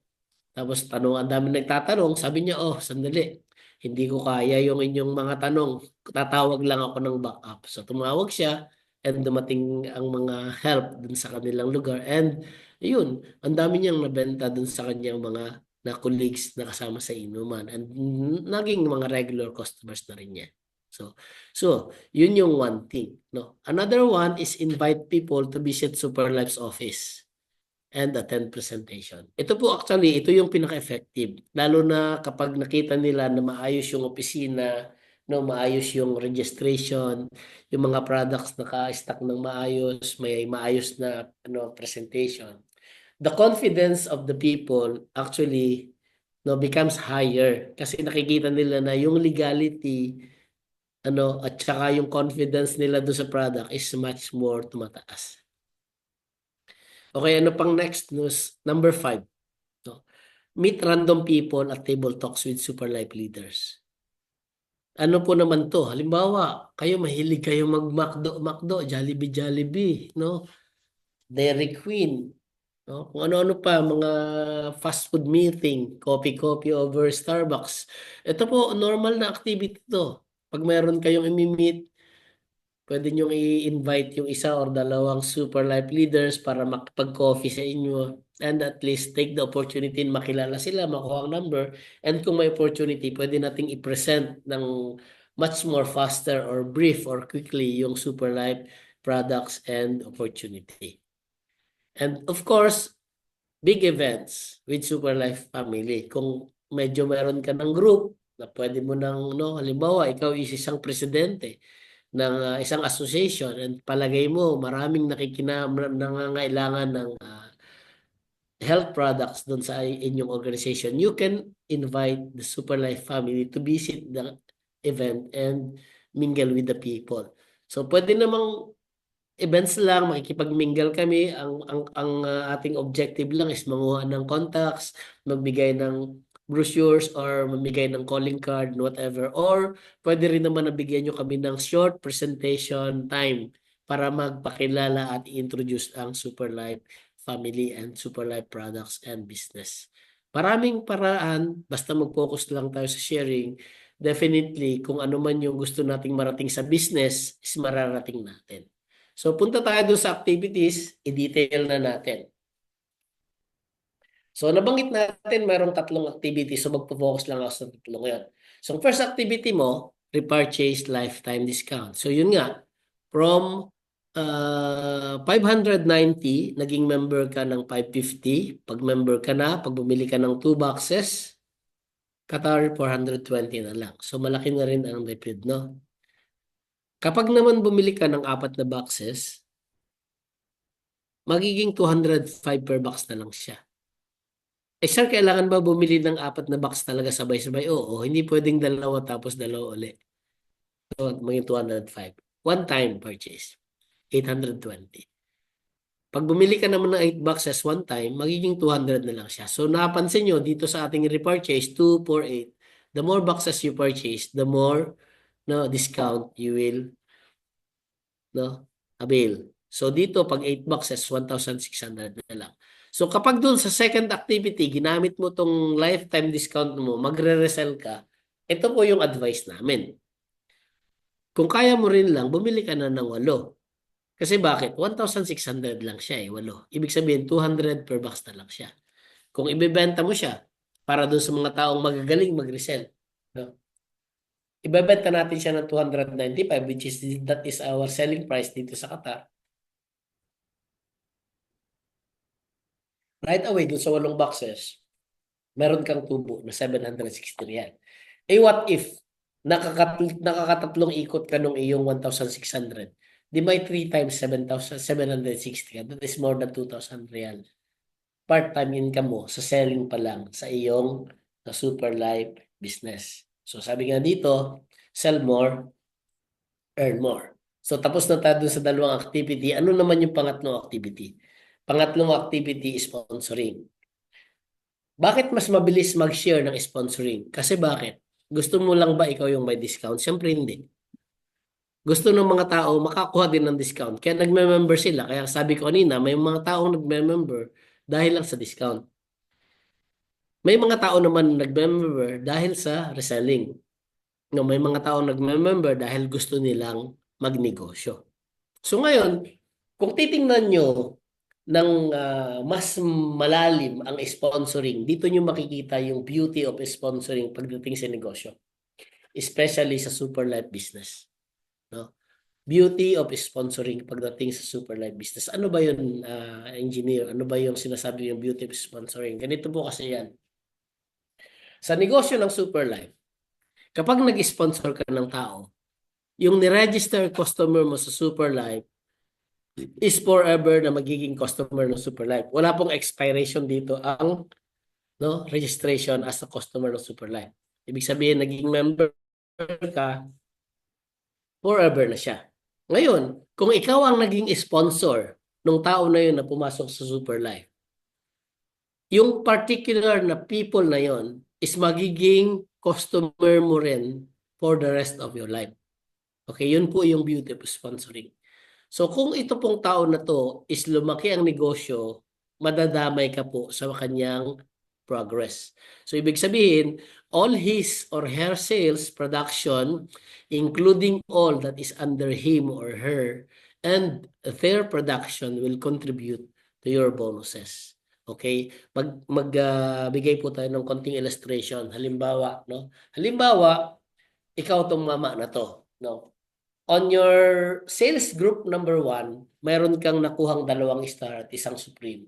S1: Tapos ang dami nagtatanong, sabi niya, oh, sandali. Hindi ko kaya yung inyong mga tanong. Tatawag lang ako ng backup. So tumawag siya and dumating ang mga help dun sa kanilang lugar. And yun, ang dami niyang nabenta dun sa kanyang mga na colleagues na kasama sa inuman. And naging mga regular customers na rin niya. So, yun yung one thing. No? Another one is invite people to visit Superlife's office and attend presentation. Ito po actually, ito yung pinaka-effective. Lalo na kapag nakita nila na maayos yung opisina, no, maayos yung registration, yung mga products naka-stock ng maayos, may maayos na presentation. The confidence of the people actually becomes higher kasi nakikita nila na yung legality at saka yung confidence nila do sa product is much more tumataas. Okay, ano pang next news? Number 5. No? Meet random people at table talks with super life leaders. Ano po naman to? Halimbawa, mahilig kayo mag-McDo, Jollibee, no? Dairy Queen, no? Kung ano-ano pa, mga fast food meeting, coffee over Starbucks. Ito po, normal na activity to. Pag mayroon kayong imi-meet, pwede nyo i-invite yung isa or dalawang super life leaders para makipag-coffee sa inyo and at least take the opportunity na makilala sila, makuha ang number. And kung may opportunity, pwede nating i-present ng much more faster or brief or quickly yung super life products and opportunity. And of course, big events with super life family. Kung medyo meron ka ng group na pwede mo nang, halimbawa, ikaw is isang presidente ng isang association and palagay mo maraming nangangailangan ng health products doon sa inyong organization, you can invite the Super Life family to visit the event and mingle with the people. So pwede namang events lang, makikipag-mingle kami. Ang ating objective lang is manguha ng contacts, magbigay ng brochures or mamigay ng calling card, whatever. Or pwede rin naman nabigyan nyo kami ng short presentation time para magpakilala at introduce ang Super Life family and Super Life products and business. Maraming paraan, basta mag-focus lang tayo sa sharing. Definitely, kung ano man yung gusto nating marating sa business, is mararating natin. So punta tayo doon sa activities, i-detail na natin. So nabanggit natin mayroong 3 activities, so magpo-focus lang ako sa 3 yan. So first activity mo, repurchase lifetime discount. So yun nga, from 590, naging member ka ng 550. Pag member ka na, pag bumili ka ng 2 boxes, Qatar 420 na lang. So malaki na rin ang tipid, no? Kapag naman bumili ka ng 4 na boxes, magiging 205 per box na lang siya. Sir, kailangan ba bumili ng 4 na box talaga sabay-sabay? Oo, hindi pwedeng dalawa tapos dalawa uli. So, maging 205. One time purchase, 820. Pag bumili ka naman ng 8 boxes one time, magiging 200 na lang siya. So, napansin nyo dito sa ating repurchase, 248. The more boxes you purchase, the more discount you will avail. So dito, pag 8 boxes, 1,600 na lang. So kapag dun sa second activity, ginamit mo tong lifetime discount mo, magre-resell ka, ito po yung advice namin. Kung kaya mo rin lang, bumili ka na ng 8. Kasi bakit? 1,600 lang siya eh, 8. Ibig sabihin, 200 per box na lang siya. Kung ibebenta mo siya, para doon sa mga taong magagaling mag-resell, no? Ibebenta natin siya ng 295, which is that is our selling price dito sa Qatar. Right away, doon sa 8 boxes, meron kang tubo na 760 riyal. Eh what if nakakatatlong ikot ka nung iyong 1,600? Di may 3 times 7,760 ka. That is more than 2,000 riyal. Part-time income mo sa selling pa lang sa iyong sa Super Life business. So sabi nga dito, sell more, earn more. So tapos na tayo dun sa dalawang activity. Ano naman yung pangatlong activity? Pangatlong activity is sponsoring. Bakit mas mabilis mag-share ng sponsoring? Kasi bakit? Gusto mo lang ba ikaw yung may discount? Siyempre hindi. Gusto ng mga tao makakuha din ng discount. Kaya nagme-member sila. Kaya sabi ko kanina, may mga taong nagme-member dahil lang sa discount. May mga tao naman nagme-member dahil sa reselling. No, may mga tao nagme-member dahil gusto nilang magnegosyo. So ngayon, kung titingnan nyo ng mas malalim ang sponsoring, dito nyo makikita yung beauty of sponsoring pagdating sa negosyo, especially sa super life business. No? Beauty of sponsoring pagdating sa super life business. Ano ba yun, engineer? Ano ba yung sinasabi yung beauty of sponsoring? Ganito po kasi yan. Sa negosyo ng super life, kapag nag-sponsor ka ng tao, yung ni-register customer mo sa super life is forever na magiging customer ng super life. Wala pong expiration dito ang registration as a customer ng super life. Ibig sabihin, naging member ka, forever na siya. Ngayon, kung ikaw ang naging sponsor ng tao na yun na pumasok sa super life, yung particular na people na yon is magiging customer mo rin for the rest of your life. Okay, yun po yung beauty of sponsoring. So kung ito pong tao na to is lumaki ang negosyo, madadamay ka po sa kanyang progress. So ibig sabihin, all his or her sales production, including all that is under him or her, and their production will contribute to your bonuses. Okay? Magbigay po tayo ng konting illustration. Halimbawa, no? Halimbawa, ikaw tong mama na to, no? On your sales group number 1, mayroon kang nakuhang 2 star at isang supreme.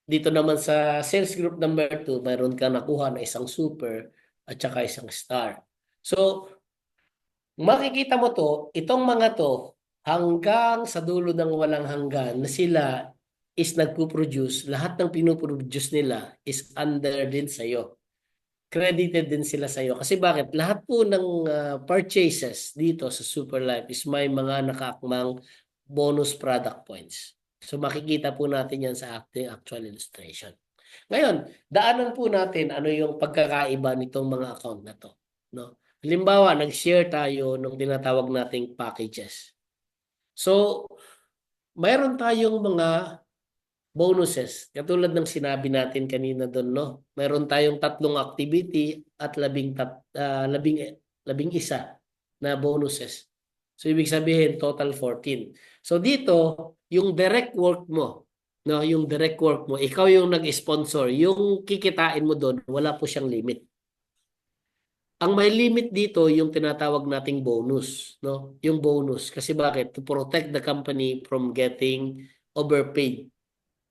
S1: Dito naman sa sales group number 2, mayroon kang nakuha na isang super at saka isang star. So, makikita mo to, itong mga to, hanggang sa dulo ng walang hanggan na sila is nagpo-produce, lahat ng pinoproduce nila is under din sa'yo. Credited din sila sa iyo. Kasi bakit? Lahat po ng purchases dito sa Super Life is may mga nakaakmang bonus product points. So makikita po natin yan sa actual illustration. Ngayon, daanan po natin ano yung pagkakaiba nitong mga account na to. No? Halimbawa, nag-share tayo ng tinatawag nating packages. So, mayroon tayong mga bonuses. Katulad ng sinabi natin kanina doon, no? Meron tayong 3 activity at 11 na bonuses. So ibig sabihin total 14. So dito, yung direct work mo, no, yung direct work mo, ikaw yung nag-sponsor, yung kikitain mo doon, wala po siyang limit. Ang may limit dito yung tinatawag nating bonus, no? Yung bonus kasi bakit? To protect the company from getting overpaid,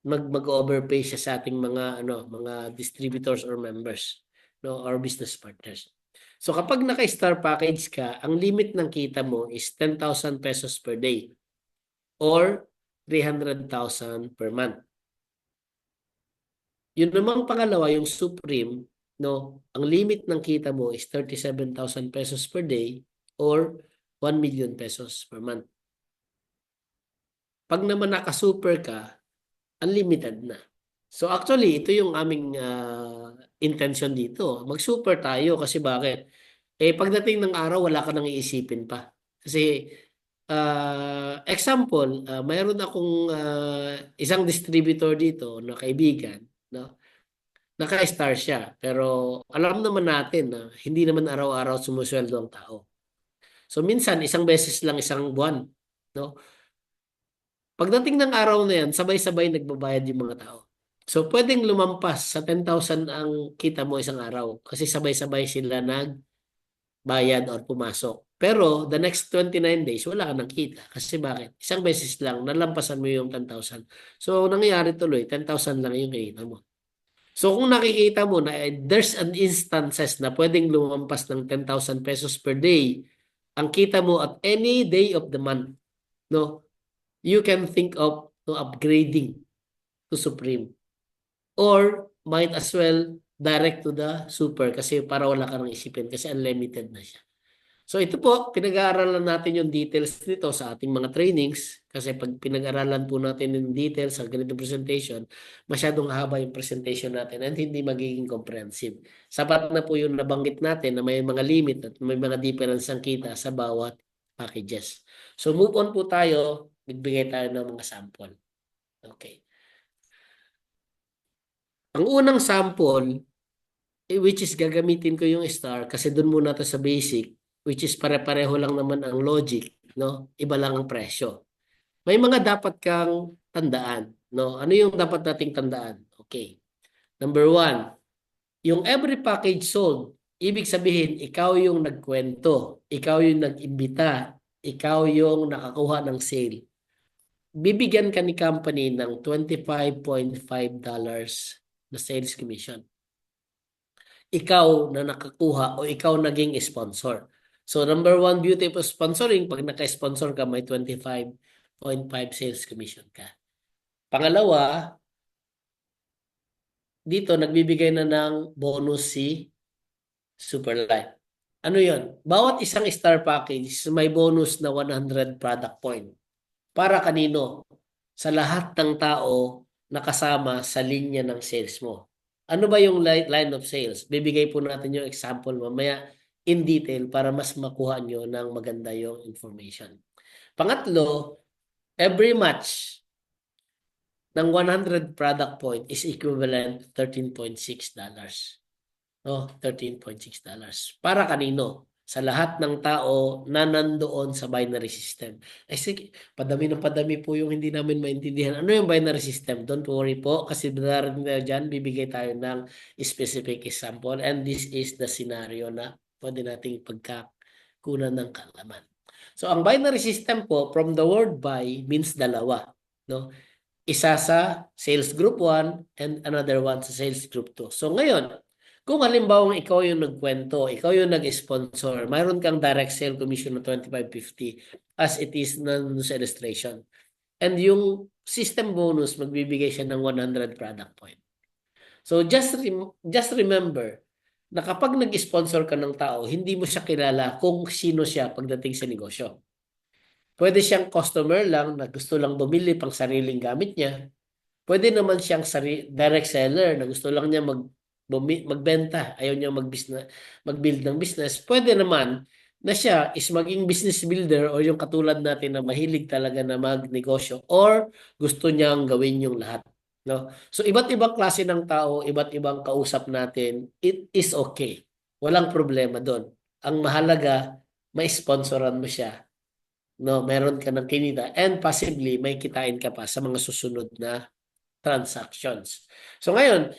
S1: mag-overpay siya sa ating mga distributors or members, no, or business partners. So kapag naka-star package ka, ang limit ng kita mo is 10,000 pesos per day or 300,000 per month. Yun namang pangalawa, yung Supreme, no, ang limit ng kita mo is 37,000 pesos per day or 1 million pesos per month. Pag naman naka-super ka, unlimited na. So actually, ito yung aming intention dito. Mag-super tayo kasi bakit? Pagdating ng araw, wala ka nang iisipin pa. Kasi example, mayroon akong isang distributor dito na kaibigan, no? Naka-star siya. Pero alam naman natin na hindi naman araw-araw sumusweldo ang tao. So minsan, isang beses lang isang buwan, no? Pagdating ng araw na yan, sabay-sabay nagbabayad yung mga tao. So pwedeng lumampas sa 10,000 ang kita mo isang araw kasi sabay-sabay sila nagbayad or pumasok. Pero the next 29 days, wala ka nang kita. Kasi bakit? Isang beses lang, nalampasan mo yung 10,000. So nangyayari tuloy, 10,000 lang yung kita mo. So kung nakikita mo na there's an instances na pwedeng lumampas ng 10,000 pesos per day, ang kita mo at any day of the month, no? You can think of no, upgrading to Supreme. Or might as well direct to the Super kasi para wala ka nang isipin kasi unlimited na siya. So ito po, pinag-aaralan natin yung details nito sa ating mga trainings kasi pag pinag-aaralan po natin yung details sa ganitong presentation, masyadong haba yung presentation natin and hindi magiging comprehensive. Sapat na po yung nabanggit natin na may mga limit at may mga difference ang kita sa bawat packages. So move on po tayo, magbigay tayo ng mga sample. Okay. Ang unang sample, which is gagamitin ko yung star kasi doon muna to sa basic, which is pare-pareho lang naman ang logic, no? Iba lang ang presyo. May mga dapat kang tandaan, no? Ano yung dapat nating tandaan? Okay. Number one, yung every package sold, ibig sabihin, ikaw yung nagkwento, ikaw yung nag-imbita, ikaw yung nakakuha ng sale. Bibigyan ka ni company ng $25.5 na sales commission. Ikaw na nakakuha o ikaw naging sponsor. So number one beauty of sponsoring, pag naka-sponsor ka, may 25.5 sales commission ka. Pangalawa, dito nagbibigay na ng bonus si Superlife. Ano yon? Bawat isang star package may bonus na 100 product point. Para kanino? Sa lahat ng tao na kasama sa linya ng sales mo. Ano ba yung line of sales? Bibigay po natin yung example mamaya in detail para mas makuha nyo ng maganda yung information. Pangatlo, every match ng 100 product point is equivalent to $13.6. No, $13.6. Para kanino? Sa lahat ng tao na nandoon sa binary system. Ay sige, padami ng padami po yung hindi namin maintindihan. Ano yung binary system? Don't worry po kasi darating na dyan, bibigay tayo ng specific example and this is the scenario na pwede nating pagkakunan ng kaalaman. So ang binary system po, from the word buy means dalawa. No? Isa sa sales group 1 and another one sa sales group 2. So ngayon, kung halimbawa ikaw yung nagkwento, ikaw yung nag-sponsor, mayroon kang direct sale commission ng 25.50 as it is sa illustration. And yung system bonus, magbibigay siya ng 100 product point. So just remember na kapag nag-sponsor ka ng tao, hindi mo siya kilala kung sino siya pagdating sa negosyo. Pwede siyang customer lang na gusto lang bumili pang sariling gamit niya. Pwede naman siyang direct seller na gusto lang niya magbenta, ayaw niya mag-build ng business. Pwede naman na siya is maging business builder o yung katulad natin na mahilig talaga na magnegosyo or gusto niyang gawin yung lahat. No? So iba't ibang klase ng tao, iba't ibang kausap natin, it is okay. Walang problema doon. Ang mahalaga, may sponsoran mo siya. No, meron ka ng kinita and possibly may kitain ka pa sa mga susunod na transactions. So ngayon,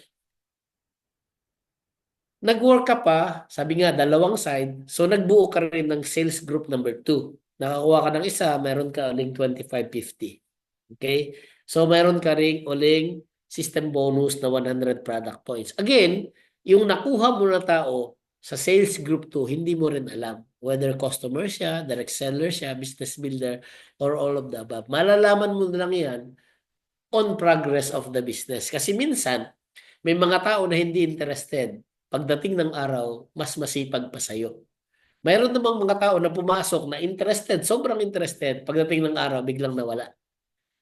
S1: nag-work ka pa, sabi nga, dalawang side, so nagbuo ka rin ng sales group number 2. Nakakuha ka ng isa, meron ka uling 25.50. Okay? So meron ka rin uling system bonus na 100 product points. Again, yung nakuha mo na tao sa sales group 2, hindi mo rin alam whether customer siya, direct seller siya, business builder, or all of the above. Malalaman mo na lang yan on progress of the business. Kasi minsan, may mga tao na hindi interested. Pagdating ng araw, mas masipag pa sa'yo. Mayroon namang mga tao na pumasok na interested, sobrang interested. Pagdating ng araw, biglang nawala.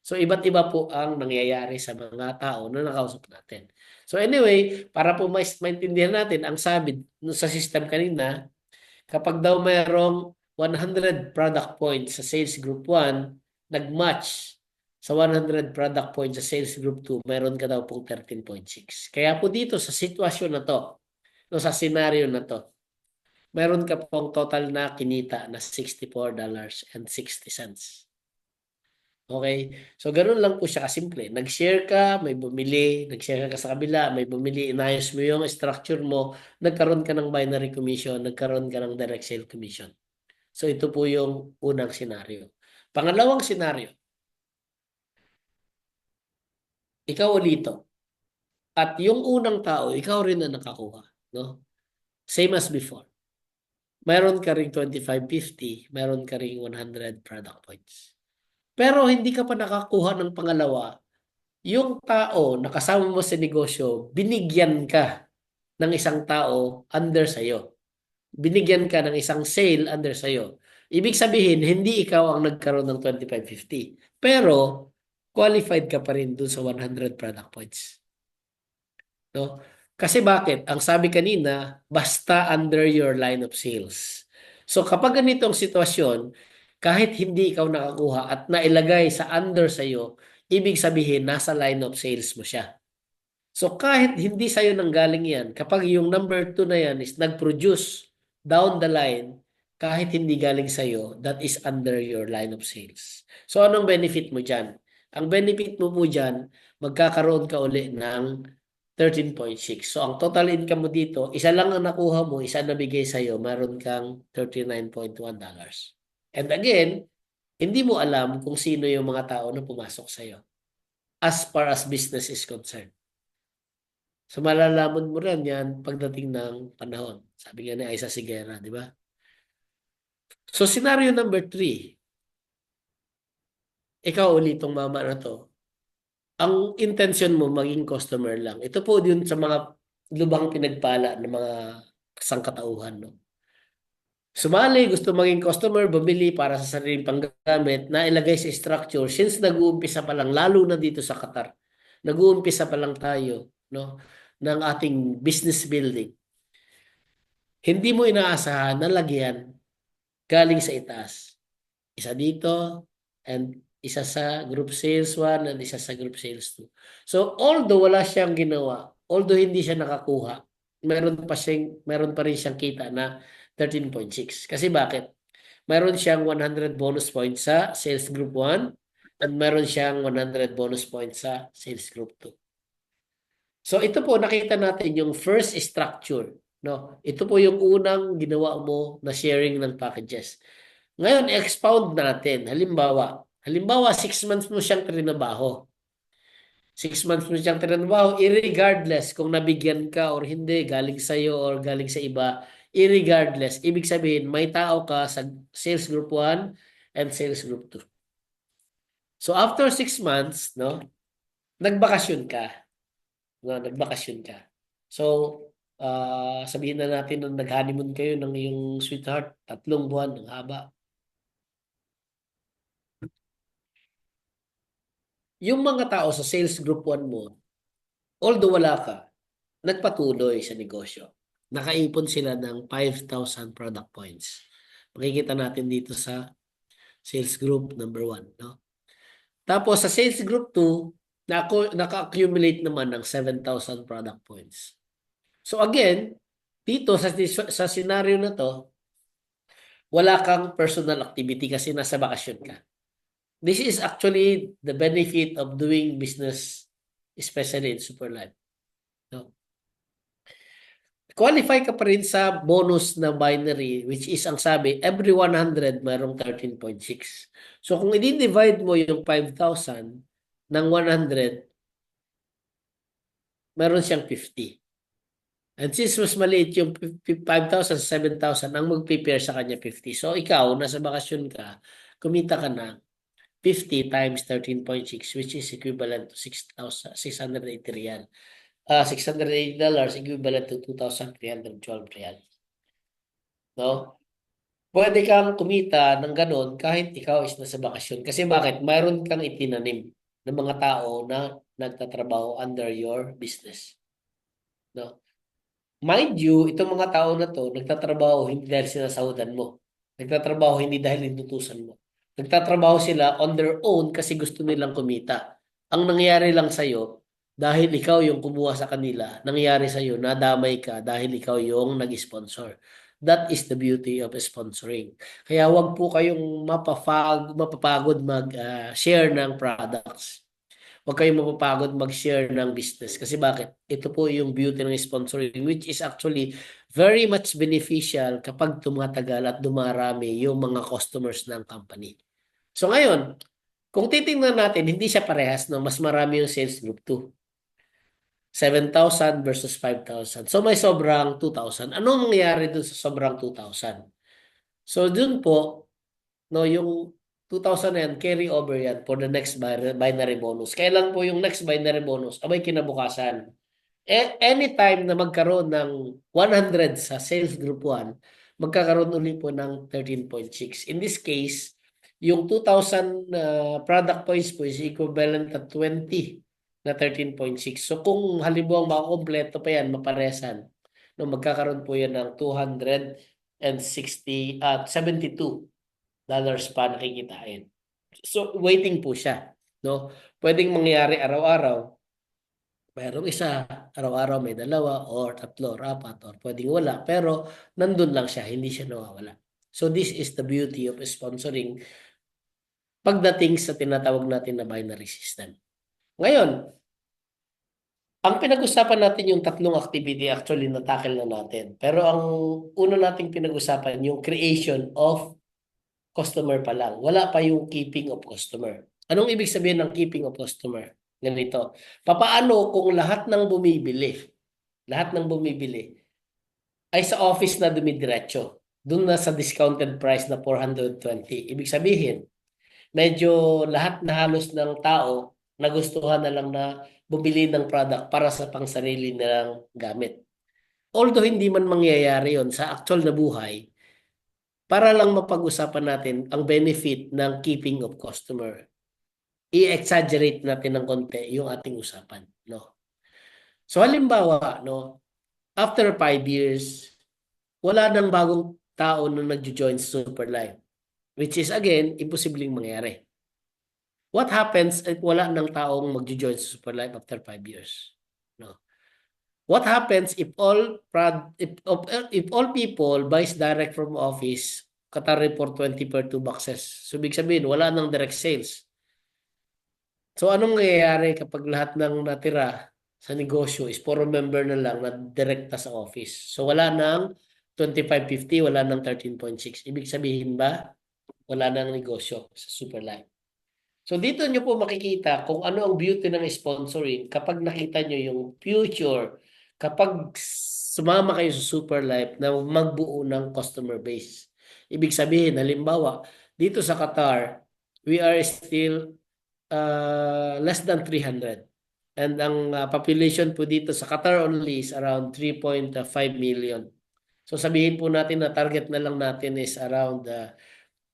S1: So, iba't iba po ang nangyayari sa mga tao na nakausap natin. So, anyway, para po maintindihan natin, ang sabi sa system kanina, kapag daw mayroong 100 product points sa sales group 1, nag-match sa 100 product points sa sales group 2, meron ka daw pong 13.6. Kaya po dito sa sitwasyon na to, no, sa scenario na to, meron ka pong total na kinita na $64.60. Okay? So, ganun lang po siya kasimple. Nag-share ka, may bumili, nag-share ka sa kabila, may bumili, inayos mo yung structure mo, nagkaroon ka ng binary commission, nagkaroon ka ng direct sale commission. So, ito po yung unang senaryo. Pangalawang senaryo, ikaw ulito. At yung unang tao, ikaw rin na nakakuha. No? Same as before. Mayroon ka ring 25.50, mayroon ka ring 100 product points. Pero hindi ka pa nakakuha ng pangalawa, yung tao na kasama mo sa negosyo, binigyan ka ng isang tao under sa'yo. Binigyan ka ng isang sale under sa'yo. Ibig sabihin, hindi ikaw ang nagkaroon ng 25.50. Pero, qualified ka pa rin dun sa 100 product points. No? Kasi bakit? Ang sabi kanina, basta under your line of sales. So kapag ganitong sitwasyon, kahit hindi ikaw nakakuha at nailagay sa under sa'yo, ibig sabihin nasa line of sales mo siya. So kahit hindi sa'yo nanggaling yan, kapag yung number 2 na yan is nag-produce down the line, kahit hindi galing sa'yo, that is under your line of sales. So anong benefit mo dyan? Ang benefit mo po dyan, magkakaroon ka uli ng 13.6. So ang total income mo dito, isa lang ang nakuha mo, isa nabigay sa'yo, meron kang $39.1. And again, hindi mo alam kung sino yung mga tao na pumasok sa'yo as far as business is concerned. So malalaman mo rin yan pagdating ng panahon. Sabi nga ni Aiza Sigera, di ba? So scenario number 3, ikaw ulit tong mama na to, ang intention mo maging customer lang. Ito po yun sa mga lubhang pinagpala ng mga sangkatauhan. No? Sumali, gusto maging customer, bumili para sa sariling panggamit, na ilagay sa structure. Since nag-uumpisa pa lang, lalo na dito sa Qatar, nag-uumpisa pa lang tayo, no, ng ating business building. Hindi mo inaasahan na lagyan galing sa itaas. Isa dito and isa sa group sales 1 and isa sa group sales 2. So although wala siyang ginawa, although hindi siya nakakuha, meron pa rin siyang kita na 13.6. Kasi bakit? Meron siyang 100 bonus points sa sales group 1 and meron siyang 100 bonus points sa sales group 2. So ito po nakita natin yung first structure, no? Ito po yung unang ginawa mo na sharing ng packages. Ngayon expound natin. Halimbawa 6 months mo siyang trinabaho. 6 months mo siyang trinabaho, irregardless kung nabigyan ka or hindi, galing sa iyo or galing sa iba, irregardless, ibig sabihin may tao ka sa sales group 1 and sales group 2. So after 6 months, no, nagbakasyon ka. No, nagbakasyon ka. So, sabihin na natin nung nag-honeymoon kayo ng iyong sweetheart, 3 buwan, ang haba. Yung mga tao sa sales group 1 mo, although wala ka, nagpatuloy sa negosyo. Nakaipon sila ng 5,000 product points. Makikita natin dito sa sales group number 1. No? Tapos sa sales group 2, naka-accumulate naman ng 7,000 product points. So again, dito sa scenario na to, wala kang personal activity kasi nasa bakasyon ka. This is actually the benefit of doing business, especially in Superlife. No? Qualify ka pa rin sa bonus na binary, which is ang sabi, every 100 mayroong 13.6. So kung i-divide mo yung 5,000 ng 100, meron siyang 50. And since mas maliit yung 5,000, 7,000, ang mag-prepare sa kanya 50. So ikaw, nasa bakasyon ka, kumita ka na 50 times 13.6, which is equivalent to 680 riyal. $680 equivalent to 2,312 riyal. No? Pwede kang kumita ng ganun kahit ikaw is nasa bakasyon. Kasi bakit? Mayroon kang itinanim ng mga tao na nagtatrabaho under your business. No? Mind you, itong mga tao na to, nagtatrabaho hindi dahil sinasahudan mo. Nagtatrabaho hindi dahil inutusan mo. Nagtatrabaho sila on their own kasi gusto nilang kumita. Ang nangyayari lang sa'yo, dahil ikaw yung kumuha sa kanila, nangyayari sa'yo, nadamay ka dahil ikaw yung nag-sponsor. That is the beauty of sponsoring. Kaya wag po kayong mapapagod mag-share ng products. Huwag kayong mapapagod mag-share ng business. Kasi bakit? Ito po yung beauty ng sponsoring, which is actually very much beneficial kapag tumatagal at dumarami yung mga customers ng company. So ngayon, kung titingnan natin, hindi siya parehas, no? Mas marami yung sales group 2. 7,000 versus 5,000. So may sobrang 2,000. Anong mangyayari dun sa sobrang 2,000? So dun po, no, yung 2,000 na yan, carry over yan for the next binary bonus. Kailan po yung next binary bonus? Abay kinabukasan. Anytime na magkaroon ng 100 sa sales group 1, magkakaroon ulit po ng 13.6. In this case, yung 2,000 product points po is equivalent to 20 na 13.6. So kung halimbawa makakompleto pa yan, maparesan, no, magkakaroon po yan ng 260 at 72 dollars pa nakikitain. So waiting po siya, no? Pwedeng mangyari araw-araw. Merong isa, araw-araw may dalawa or tatlo or apat or pwedeng wala. Pero nandun lang siya, hindi siya nawawala. So this is the beauty of sponsoring pagdating sa tinatawag natin na binary system. Ngayon, ang pinag-usapan natin yung tatlong activity actually na-tackle na natin. Pero ang una nating pinag-usapan yung creation of customer pa lang. Wala pa yung keeping of customer. Anong ibig sabihin ng keeping of customer? Ganito. Papaano kung lahat ng bumibili ay sa office na dumidiretso, doon na sa discounted price na 420. Ibig sabihin, medyo lahat na halos ng tao nagustuhan na lang na bumili ng product para sa pangsarili nilang gamit. Although hindi man mangyayari yon sa actual na buhay, para lang mapag-usapan natin ang benefit ng keeping of customer. I-exaggerate natin ng konti yung ating usapan, no? So halimbawa, no, after 5 years, wala nang bagong tao na nagjo-join sa Superlife, which is again, imposibleng mangyari. What happens if wala nang taong magjo-join sa Superlife after 5 years? No. What happens if all people buys direct from office, Qatar Report 20 per 2 boxes? So, ibig sabihin, wala nang direct sales. So, anong nangyayari kapag lahat ng natira sa negosyo is puro member na lang na direkta sa office? So, wala nang 2550, wala nang 13.6. Ibig sabihin ba, wala nang negosyo sa Superlife. So dito nyo po makikita kung ano ang beauty ng sponsoring kapag nakita nyo yung future, kapag sumama kayo sa Superlife na magbuo ng customer base. Ibig sabihin, halimbawa, dito sa Qatar, we are still less than 300. And ang population po dito sa Qatar only is around 3.5 million. So sabihin po natin na target na lang natin is around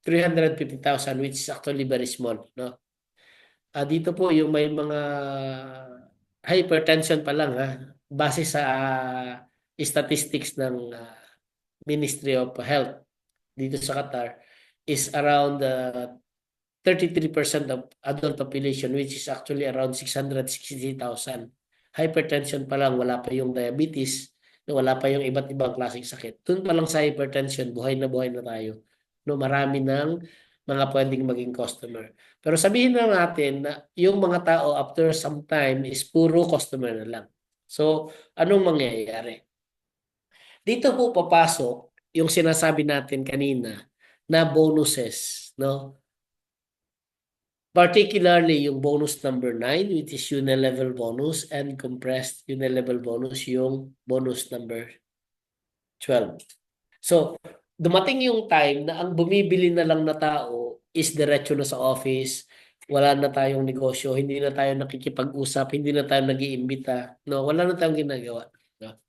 S1: 350,000, which is actually very small, no? Dito po yung may mga hypertension pa lang, ha, base sa statistics ng Ministry of Health dito sa Qatar is around 33% of adult population, which is actually around 660,000. Hypertension pa lang, wala pa yung diabetes, wala pa yung iba't ibang klaseng sakit. Doon pa lang sa hypertension, buhay na tayo. No, marami ng mga pwedeng maging customer. Pero sabihin na natin na yung mga tao after some time is puro customer na lang. So, anong mangyayari? Dito po papasok yung sinasabi natin kanina na bonuses, no? Particularly yung bonus number 9, which is unilevel bonus, and compressed unilevel bonus, yung bonus number 12. So, dumating yung time na ang bumibili na lang na tao is diretso na sa office, wala na tayong negosyo, hindi na tayo nakikipag-usap, hindi na tayo nag-iimbita, no? Wala na tayong ginagawa. No?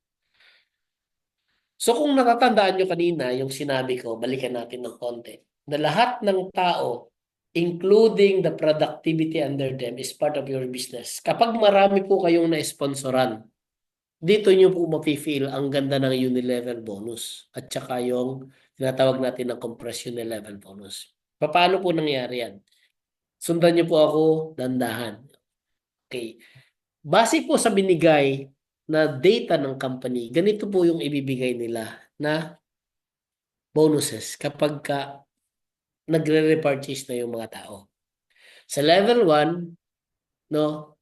S1: So kung natatandaan nyo kanina yung sinabi ko, balikan natin ng konti, na lahat ng tao, including the productivity under them, is part of your business. Kapag marami po kayong na-sponsoran, dito nyo po mafe-feel ang ganda ng unilevel bonus at saka yung tinatawag natin ng compressed unilevel bonus. Paano po nangyari yan? Sundan nyo po ako dandahan. Okay. Base po sa binigay na data ng company, ganito po yung ibibigay nila na bonuses kapag nagre-repurchase na yung mga tao. Sa level 1, no,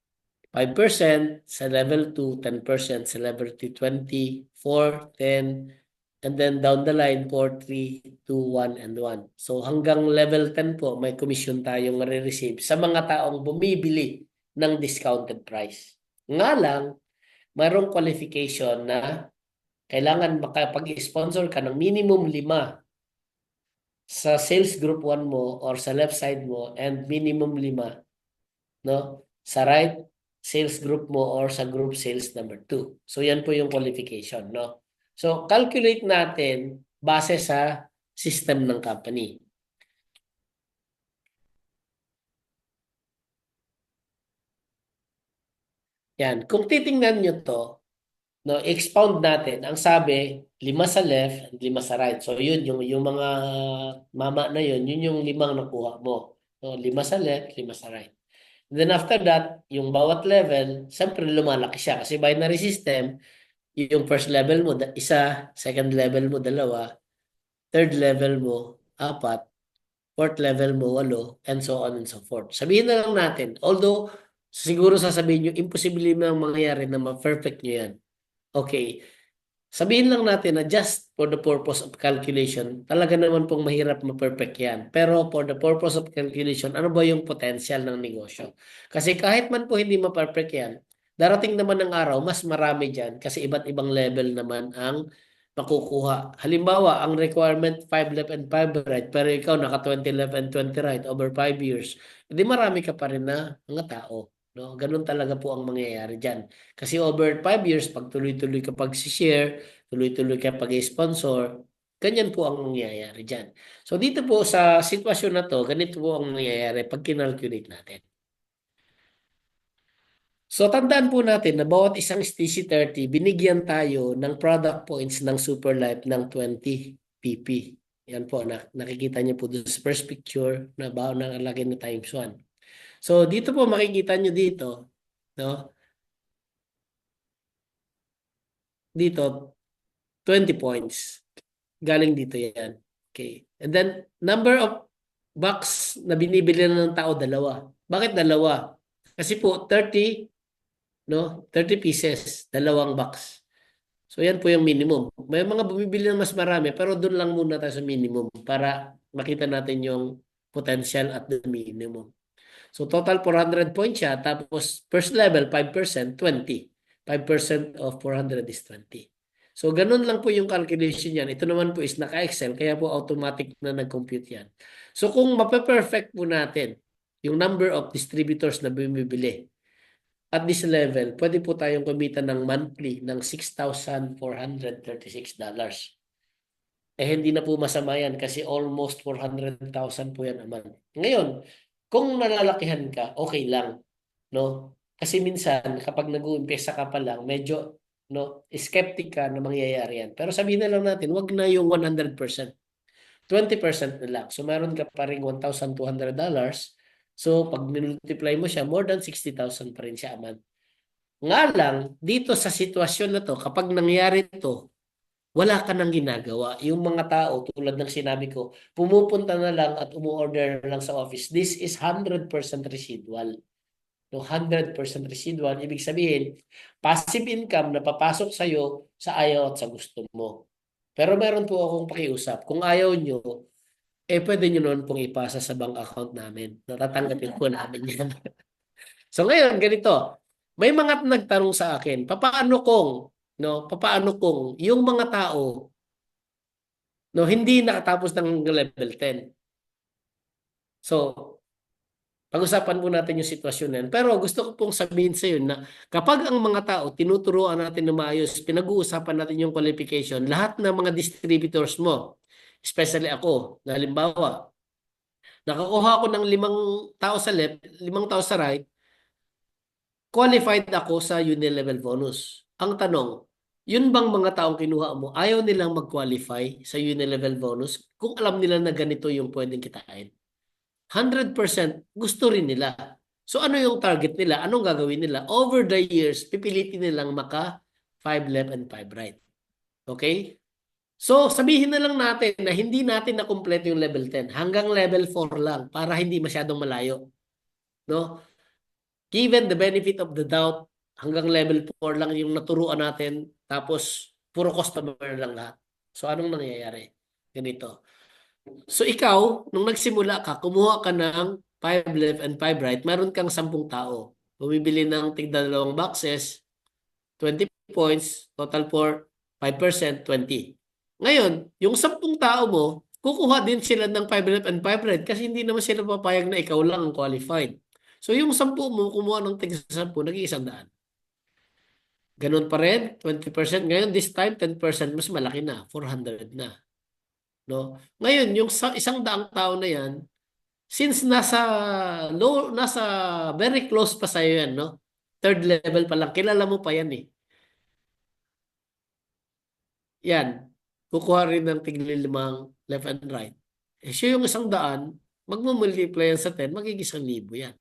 S1: 5%, sa level 2, 10%, sa level 3, 20, 4, 10, and then down the line, 4, 3, 2, 1, and 1. So hanggang level 10 po, may commission tayong marireceive sa mga taong bumibili ng discounted price. Nga lang, mayroong qualification na kailangan makapag-sponsor ka ng minimum 5 sa sales group 1 mo or sa left side mo and minimum 5, no, sa right sales group mo or sa group sales number 2. So yan po yung qualification, no? So calculate natin base sa system ng company. Yan, kung titingnan nyo to, no, expound natin, ang sabi 5 sa left and 5 sa right. So yun yung mga mama na yun yung 5 nakuha mo. So 5 sa left, 5 sa right. And then after that, yung bawat level, siyempre lumalaki siya kasi binary system, yung first level mo, isa, second level mo, 2, third level mo, 4, fourth level mo, 8, and so on and so forth. Sabihin na lang natin, although siguro sasabihin nyo, imposible na mangyayari na ma-perfect nyo yan. Okay, sabihin lang natin na just for the purpose of calculation, talaga naman pong mahirap ma-perfect yan. Pero for the purpose of calculation, ano ba yung potential ng negosyo? Kasi kahit man po hindi ma-perfect yan, darating naman ng araw, mas marami dyan kasi iba't ibang level naman ang makukuha. Halimbawa, ang requirement 5 left and 5 right, pero ikaw naka 20 left and 20 right over 5 years, hindi marami ka pa rin na mga tao. No? Ganun talaga po ang mangyayari dyan. Kasi over 5 years, pag tuloy-tuloy ka pag-share, tuloy-tuloy ka pag-sponsor, ganyan po ang nangyayari dyan. So dito po sa sitwasyon na to, ganito po ang nangyayari pag kinalculate natin. So tandaan po natin na bawat isang STC30, binigyan tayo ng product points ng Superlife ng 20 PP. Yan po, nakikita niyo po doon sa first picture na nakalagay na times 1. So dito po makikita niyo dito, no? Dito 20 points. Galing dito yan. Okay. And then, number of box na binibili na ng tao, 2. Bakit 2? Kasi po, 30, no? 30 pieces, 2 box. So, yan po yung minimum. May mga bumibili ng mas marami, pero doon lang muna tayo sa minimum para makita natin yung potential at the minimum. So, total 400 points siya. Tapos, first level, 5%, 20. 5% of 400 is 20. So, ganun lang po yung calculation yan. Ito naman po is naka-Excel, kaya po automatic na nag-compute yan. So, kung mape-perfect po natin yung number of distributors na bumibili at this level, pwede po tayong kumita ng monthly ng $6,436. Hindi na po masama yan kasi almost 400,000 po yan a month. Ngayon, kung nalalakihan ka, okay lang. No? Kasi minsan, kapag nag-uumpisa ka pa lang, medyo no, skeptic ka na mangyayari yan. Pero sabihin na lang natin, wag na yung 100%. 20% na lang. So, meron ka pa rin $1,200. So, pag multiply mo siya, more than 60,000 pa rin siya a month. Nga lang, dito sa sitwasyon na to, kapag nangyari ito, wala ka nang ginagawa. Yung mga tao, tulad ng sinabi ko, pumupunta na lang at umu-order na lang sa office. This is 100% residual. No, 100% residual, ibig sabihin, passive income na papasok sa'yo sa ayaw at sa gusto mo. Pero meron po akong pakiusap. Kung ayaw nyo, pwede nyo noon pong ipasa sa bank account namin. Natatanggapin po namin yan. So ngayon, ganito. May mga nagtanong sa akin, papaano kung yung mga tao no, hindi nakatapos ng level 10. So, pag-usapan po natin yung sitwasyon na yan. Pero gusto ko pong sabihin sa iyo na kapag ang mga tao tinuturuan natin na maayos, pinag-uusapan natin yung qualification, lahat ng mga distributors mo, especially ako, na halimbawa, nakakuha ako ng 5 tao sa left, 5 tao sa right, qualified ako sa unilevel bonus. Ang tanong, yun bang mga taong kinuha mo, ayaw nilang mag-qualify sa unilevel bonus kung alam nila na ganito yung pwedeng kitain? 100% gusto rin nila. So ano yung target nila? Anong gagawin nila? Over the years, pipilitin nilang maka 5 left and 5 right. Okay? So sabihin na lang natin na hindi natin na kumpleto yung level 10. Hanggang level 4 lang para hindi masyadong malayo. No? Given the benefit of the doubt, hanggang level 4 lang yung naturuan natin, tapos puro customer lang lahat. So anong nangyayari? Ganito. So ikaw, nung nagsimula ka, kumuha ka ng 5 left and 5 right, meron kang 10 tao. Bumibili ng tigda dalawang boxes, 20 points, total for 5%, 20. Ngayon, yung 10 tao mo, kukuha din sila ng 5 left and 5 right kasi hindi naman sila papayag na ikaw lang ang qualified. So yung 10 mo, kumuha ng tig 10, nag-iisang daan. Ganun pa rin, 20%. Ngayon, this time, 10%, mas malaki na, 400 na. No? Ngayon, yung isang daang tao na yan, since nasa very close pa sa'yo yan, no? Third level pa lang, kilala mo pa yan eh. Yan, kukuha rin ng tigli-limang left and right. Eh, siya yung 100, magmumultiply yan sa 10, magiging 1,000 yan.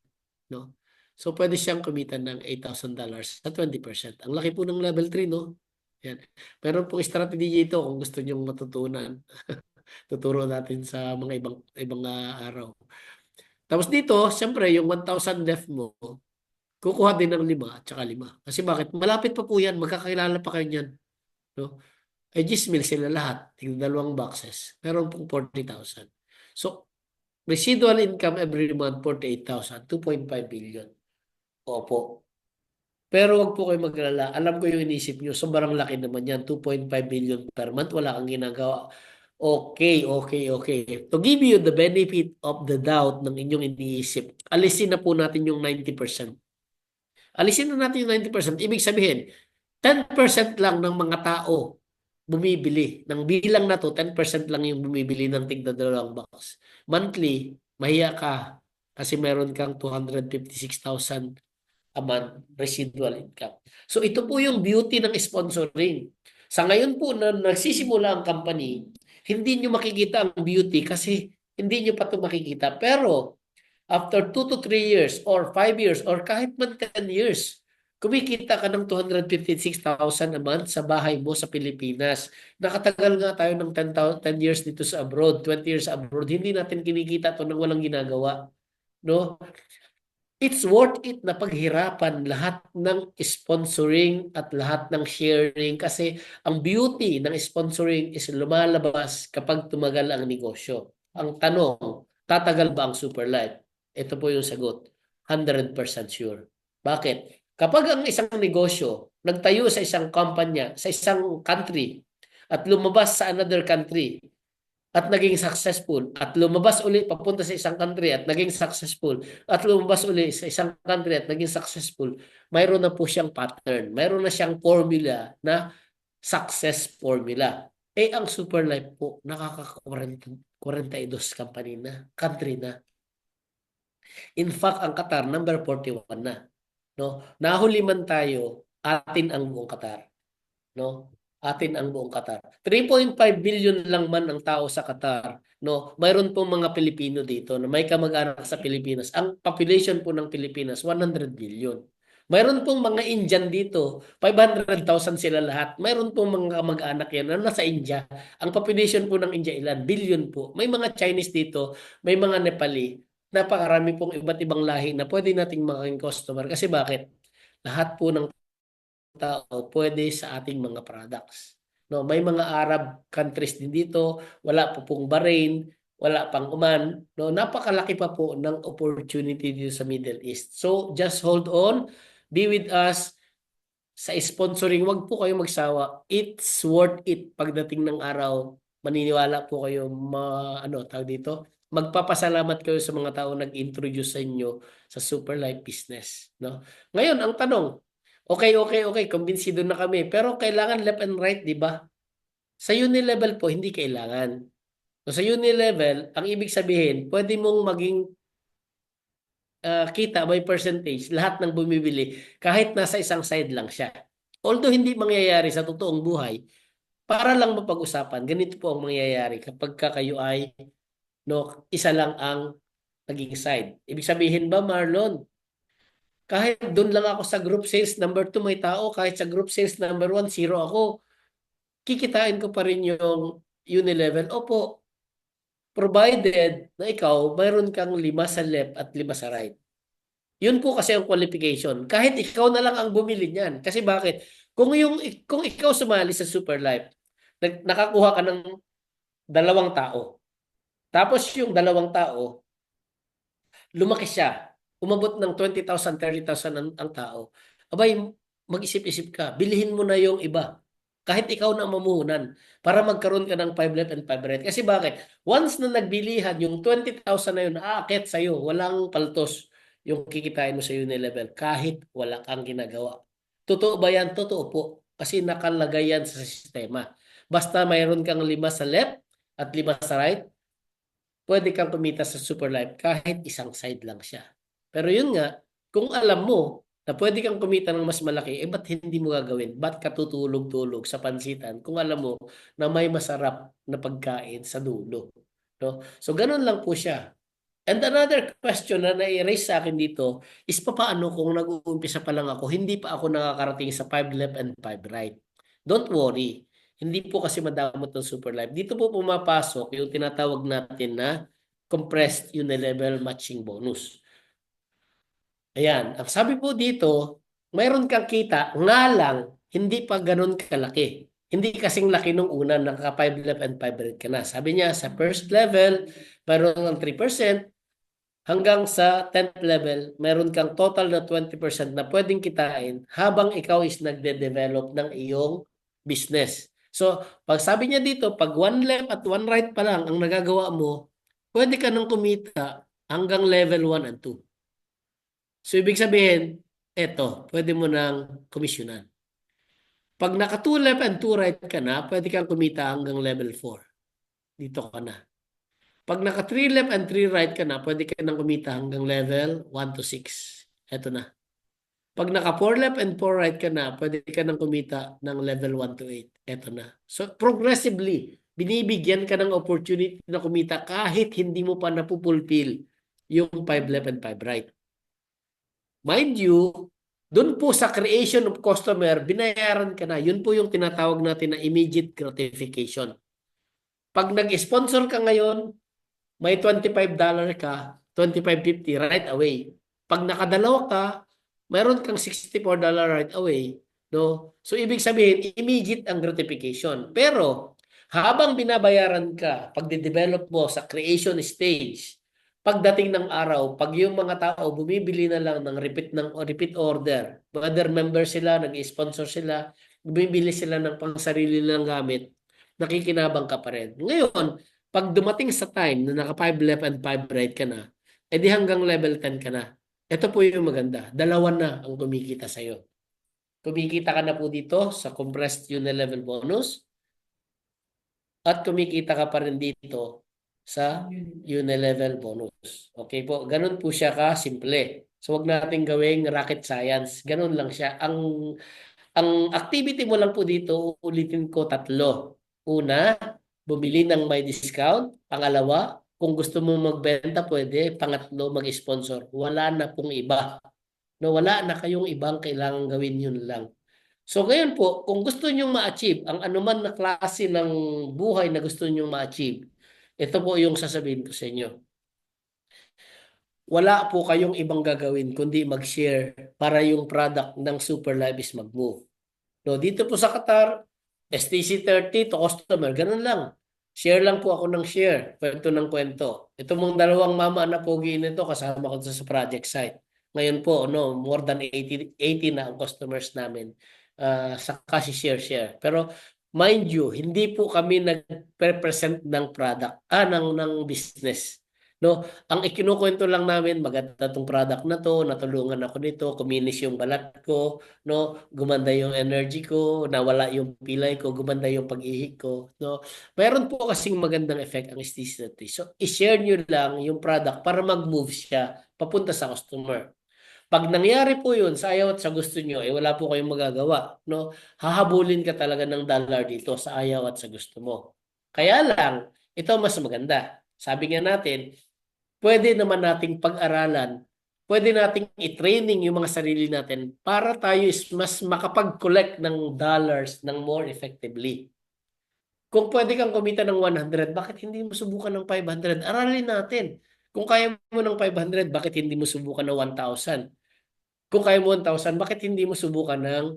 S1: No? So, pwede siyang kumitan ng $8,000 sa 20%. Ang laki po ng level 3, no? Yan. Meron pong strategy ito kung gusto nyong matutunan. Tuturo natin sa mga ibang ibang araw. Tapos dito, siyempre, yung 1,000 left mo, kukuha din ng 5 at saka 5. Kasi bakit? Malapit pa po yan. Magkakilala pa kayo niyan. No? Eh, 10,000 sila lahat. Tingnan dalawang boxes. Meron pong 40,000. So, residual income every month, 48,000. 2.5 billion. Opo. Pero wag po kayo maglala. Alam ko yung inisip nyo. Sobrang laki naman yan. 2.5 billion per month. Wala kang ginagawa. Okay, okay, okay. To give you the benefit of the doubt ng inyong iniisip, alisin na po natin yung 90%. Alisin na natin yung 90%. Ibig sabihin, 10% lang ng mga tao bumibili. Ng bilang na to, 10% lang yung bumibili ng tigda dalawang box. Monthly, mahiya ka kasi meron kang 256,000 a month residual income. So ito po yung beauty ng sponsoring. Sa ngayon po na nagsisimula ang company, hindi nyo makikita ang beauty kasi hindi nyo pa ito makikita. Pero after 2 to 3 years or 5 years or kahit man 10 years, kumikita ka ng 256,000 a month sa bahay mo sa Pilipinas. Nakatagal nga tayo ng 10 years dito sa abroad, 20 years abroad. Hindi natin kinikita ito nang walang ginagawa. No? It's worth it na paghirapan lahat ng sponsoring at lahat ng sharing kasi ang beauty ng sponsoring is lumalabas kapag tumagal ang negosyo. Ang tanong, tatagal ba ang super life? Ito po yung sagot. 100% sure. Bakit? Kapag ang isang negosyo nagtayo sa isang kumpanya, sa isang country at lumabas sa another country, at naging successful at lumabas uli papunta sa isang country at naging successful at lumabas uli sa isang country at naging successful, mayroon na po siyang pattern, mayroon na siyang formula na success formula. Eh ang Superlife po nakaka-42 company na, country na. In fact, ang Qatar number 41 na, no? Nahuli man tayo, atin ang buong Qatar, no? Atin ang buong Qatar. 3.5 billion lang man ang tao sa Qatar, no? Mayroon pong mga Pilipino dito na may kamag-anak sa Pilipinas. Ang population po ng Pilipinas 100 billion. Mayroon pong mga Indian dito, 500,000 sila lahat. Mayroon pong mga kamag-anak yan na nasa India. Ang population po ng India ilan? Billion po. May mga Chinese dito, may mga Nepali. Napakarami pong iba't ibang lahi na pwede nating maging customer. Kasi bakit? Lahat po ng tao pwede sa ating mga products. No, may mga Arab countries din dito, wala po pong Bahrain, wala pang Oman, no, napakalaki pa po ng opportunity dito sa Middle East. So, just hold on, be with us sa sponsoring, wag po kayo magsawa. It's worth it pagdating ng araw. Maniniwala po kayo ano tawag dito? Magpapasalamat kayo sa mga tao nag-introduce sa inyo sa Super Life business, no? Ngayon, ang tanong, okay, okay, okay, kumbinsido na kami. Pero kailangan left and right, di ba? Sa unilevel po, hindi kailangan. So, sa unilevel, ang ibig sabihin, pwede mong maging kita by percentage, lahat ng bumibili, kahit nasa isang side lang siya. Although hindi mangyayari sa totoong buhay, para lang mapag-usapan, ganito po ang mangyayari kapag kayo ay no, isa lang ang naging side. Ibig sabihin ba, Marlon, kahit doon lang ako sa group sales number 2 may tao, kahit sa group sales number 1, zero ako, kikitain ko pa rin yung unilevel. Opo, provided na ikaw, mayroon kang 5 sa left at 5 sa right. Yun po kasi ang qualification. Kahit ikaw na lang ang bumili niyan. Kasi bakit? Kung ikaw sumali sa Super Life, nakakuha ka ng 2 tao. Tapos yung 2 tao, lumaki siya. Umabot ng 20,000, 30,000 ang tao. Abay, mag-isip-isip ka. Bilhin mo na yung iba. Kahit ikaw na mamuhunan para magkaroon ka ng 5 left and 5 right. Kasi bakit? Once na nagbilihan, yung 20,000 na yun, aakyat sa'yo. Walang paltos yung kikitain mo sa Unilevel kahit wala kang ginagawa. Totoo ba yan? Totoo po. Kasi nakalagay yan sa sistema. Basta mayroon kang 5 sa left at 5 sa right, pwede kang kumita sa Super Life kahit isang side lang siya. Pero yun nga, kung alam mo na pwede kang kumita ng mas malaki, ba't hindi mo gagawin? Ba't ka tutulog-tulog sa pansitan kung alam mo na may masarap na pagkain sa dulo? No? So, ganun lang po siya. And another question na nai-raise sa akin dito is paano kung nag-uumpisa pa lang ako, hindi pa ako nakakarating sa 5 left and 5 right. Don't worry. Hindi po kasi madamot ng Super Life. Dito po pumapasok yung tinatawag natin na compressed unilevel matching bonus. Ayan. Ang sabi po dito, mayroon kang kita, nga lang, hindi pa ganun kalaki. Hindi kasing laki nung una, naka 5 left and 5 right ka na. Sabi niya, sa first level, mayroon ng 3%, hanggang sa 10th level, meron kang total na 20% na pwedeng kitain habang ikaw is nagde-develop ng iyong business. So, pag sabi niya dito, pag 1 left at 1 right pa lang ang nagagawa mo, pwede ka nang kumita hanggang level 1 and 2. So, ibig sabihin, eto, pwede mo nang komisyonan. Pag naka 2 left and 2 right ka na, pwede kang kumita hanggang level 4. Dito ka na. Pag naka 3 left and 3 right ka na, pwede ka nang kumita hanggang level 1 to 6. Ito na. Pag naka 4 left and 4 right ka na, pwede ka nang kumita ng level 1 to 8. Ito na. So progressively, binibigyan ka ng opportunity na kumita kahit hindi mo pa napupulfill yung 5 left and 5 right. Mind you, doon po sa creation of customer, binayaran ka na. Yun po yung tinatawag natin na immediate gratification. Pag nag-sponsor ka ngayon, may $25 ka, 25.50 right away. Pag nakadalawa ka, mayroon kang $64 right away. No? So, ibig sabihin, immediate ang gratification. Pero, habang binabayaran ka, pag de-develop mo sa creation stage, pagdating ng araw, pag yung mga tao bumibili na lang ng repeat order, other member sila, nag-sponsor sila, bumibili sila ng pangsarili nilang gamit, nakikinabang ka pa rin. Ngayon, pag dumating sa time na naka 5 left and 5 right ka na, edi hanggang level 10 ka na. Ito po yung maganda. Dalawa na ang kumikita sa'yo. Kumikita ka na po dito sa compressed unilevel bonus at kumikita ka pa rin dito sa unilevel bonus. Okay po, ganun po siya ka-simple. So wag nating gawing rocket science. Ganun lang siya. Ang activity mo lang po dito, ulitin ko 3. Una, bumili ng may discount. Pangalawa, kung gusto mo magbenta, pwede. Pangatlo, mag-sponsor. Wala na pong iba. No, wala na kayong ibang kailangan gawin, yun lang. So ngayon po, kung gusto niyo ma-achieve ang anuman na klase ng buhay na gusto niyo ma-achieve, ito po yung sasabihin ko sa inyo. Wala po kayong ibang gagawin kundi mag-share para yung product ng Super Life is mag-move. No, dito po sa Qatar, STC30 to customer, ganun lang. Share lang po ako ng share, kwento ng kwento. Ito mong dalawang mama na pogi nito kasama ko sa project site. Ngayon po, no, more than 80 na ang customers namin sa kasi share. Pero mind you, hindi po kami nag-represent ng product, ng business. No, ang ikinukwento lang namin, maganda tong product na to, natulungan ako nito, kuminis yung balat ko, no, gumanda yung energy ko, nawala yung pilay ko, gumanda yung pag-ihi ko, no. Mayroon po kasing magandang effect ang aesthetic. So, i-share nyo lang yung product para mag-move siya papunta sa customer. Pag nangyari po yun sa ayaw at sa gusto nyo, eh wala po kayong magagawa, no? Hahabulin ka talaga ng dollar dito sa ayaw at sa gusto mo. Kaya lang, ito mas maganda. Sabi nga natin, pwede naman nating pag-aralan, pwede nating i-training yung mga sarili natin para tayo is mas makapag-collect ng dollars ng more effectively. Kung pwede kang kumita ng 100, bakit hindi mo subukan ng 500? Aralin natin. Kung kaya mo ng 500, bakit hindi mo subukan ng 1,000? Kung kaya mo 1,000, bakit hindi mo subukan ng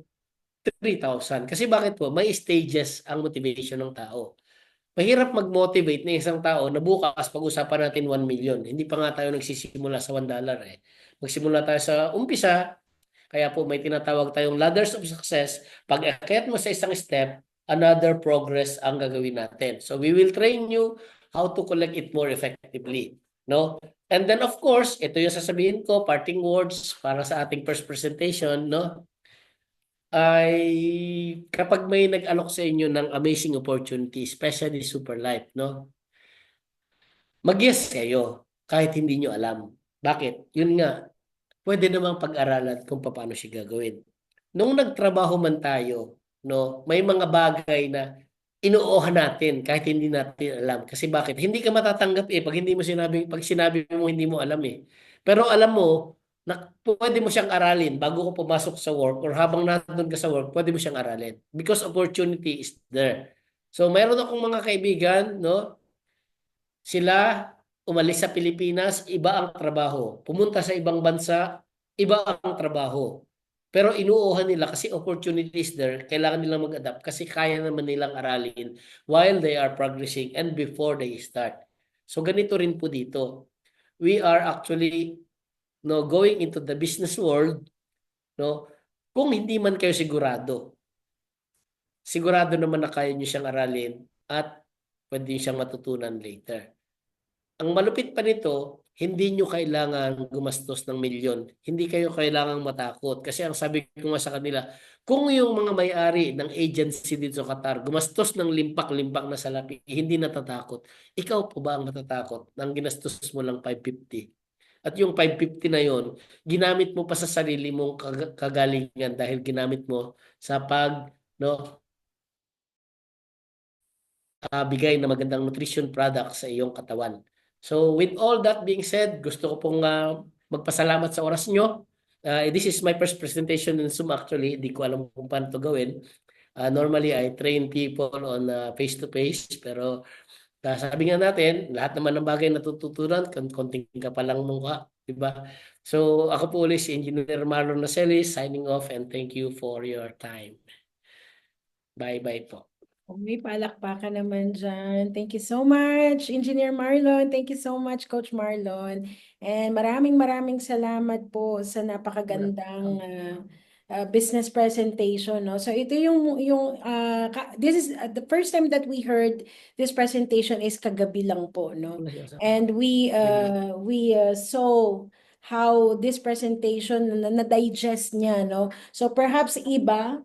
S1: 3,000? Kasi bakit po? May stages ang motivation ng tao. Mahirap mag-motivate ng isang tao na bukas pag-usapan natin 1 million. Hindi pa nga tayo nagsisimula sa $1 eh. Magsimula tayo sa umpisa, kaya po may tinatawag tayong ladders of success. Pag akyat mo sa isang step, another progress ang gagawin natin. So we will train you how to collect it more effectively. No? And then of course, ito yung sasabihin ko, parting words para sa ating first presentation, no? Ay kapag may nag-alok sa inyo ng amazing opportunity, especially Super Life, no? Mag-yes kayo kahit hindi nyo alam. Bakit? Yun nga, pwede namang pag-aralan kung paano siya gagawin. Nung nagtrabaho man tayo, no, may mga bagay na inuuhan natin kahit hindi natin alam. Kasi bakit? Hindi ka matatanggap eh pag sinabi mo hindi mo alam eh. Pero alam mo na pwede mo siyang aralin bago ka pumasok sa work or habang nandun ka sa work, pwede mo siyang aralin because opportunity is there. So mayroon akong mga kaibigan, no, sila umalis sa Pilipinas, iba ang trabaho. Pumunta sa ibang bansa, iba ang trabaho. Pero inuuhan nila kasi opportunities there, kailangan nilang mag-adapt kasi kaya naman nilang aralin while they are progressing and before they start. So ganito rin po dito. We are actually no going into the business world, no, kung hindi man kayo sigurado. Sigurado naman na kaya niyo siyang aralin at pwede niyo siyang matutunan later. Ang malupit pa nito, hindi nyo kailangan gumastos ng milyon. Hindi kayo kailangang matakot. Kasi ang sabi ko nga sa kanila, kung yung mga may-ari ng agency dito sa Qatar gumastos ng limpak-limpak na salapi, hindi natatakot. Ikaw po ba ang natatakot nang ginastos mo lang 550? At yung 550 na yon, ginamit mo pa sa sarili mong kagalingan dahil ginamit mo sa pag no bigay na magandang nutrition product sa iyong katawan. So with all that being said, gusto ko pong magpasalamat sa oras nyo. This is my first presentation in Zoom actually. Hindi ko alam kung paano to gawin. Normally, I train people on face-to-face. Pero sabi nga natin, lahat naman ng bagay natututunan, konting ka pa lang mukha. Diba? So ako po ulit si Engineer Marlon Nacelis, signing off and thank you for your time. Bye-bye po.
S2: Oh, may palakpakan naman dyan. Thank you so much, Engineer Marlon. Thank you so much, Coach Marlon. And maraming salamat po sa napakagandang business presentation. No? So ito this is the first time that we heard this presentation is kagabi lang po. No? And we saw how this presentation na-digest niya. No? So perhaps iba,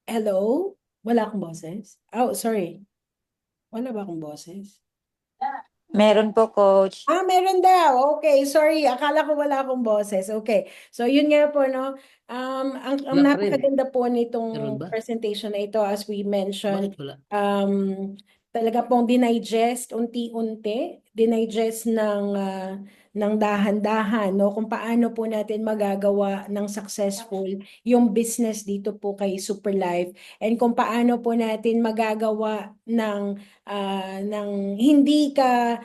S2: hello? Wala akong boses? Oh, sorry. Wala ba akong boses?
S3: Meron po, Coach.
S2: Meron daw. Okay, sorry. Akala ko wala akong boses. Okay. So, yun nga po, no? Ang
S1: Wala pa rin.
S2: napakaganda po
S1: Meron
S2: nitong
S1: ba?
S2: presentation na ito, as we mentioned,
S1: Bakit wala?
S2: talaga pong dinigest unti-unti, dinigest ng dahan-dahan, no? Kung paano po natin magagawa ng successful yung business dito po kay Superlife and kung paano po natin magagawa ng hindi ka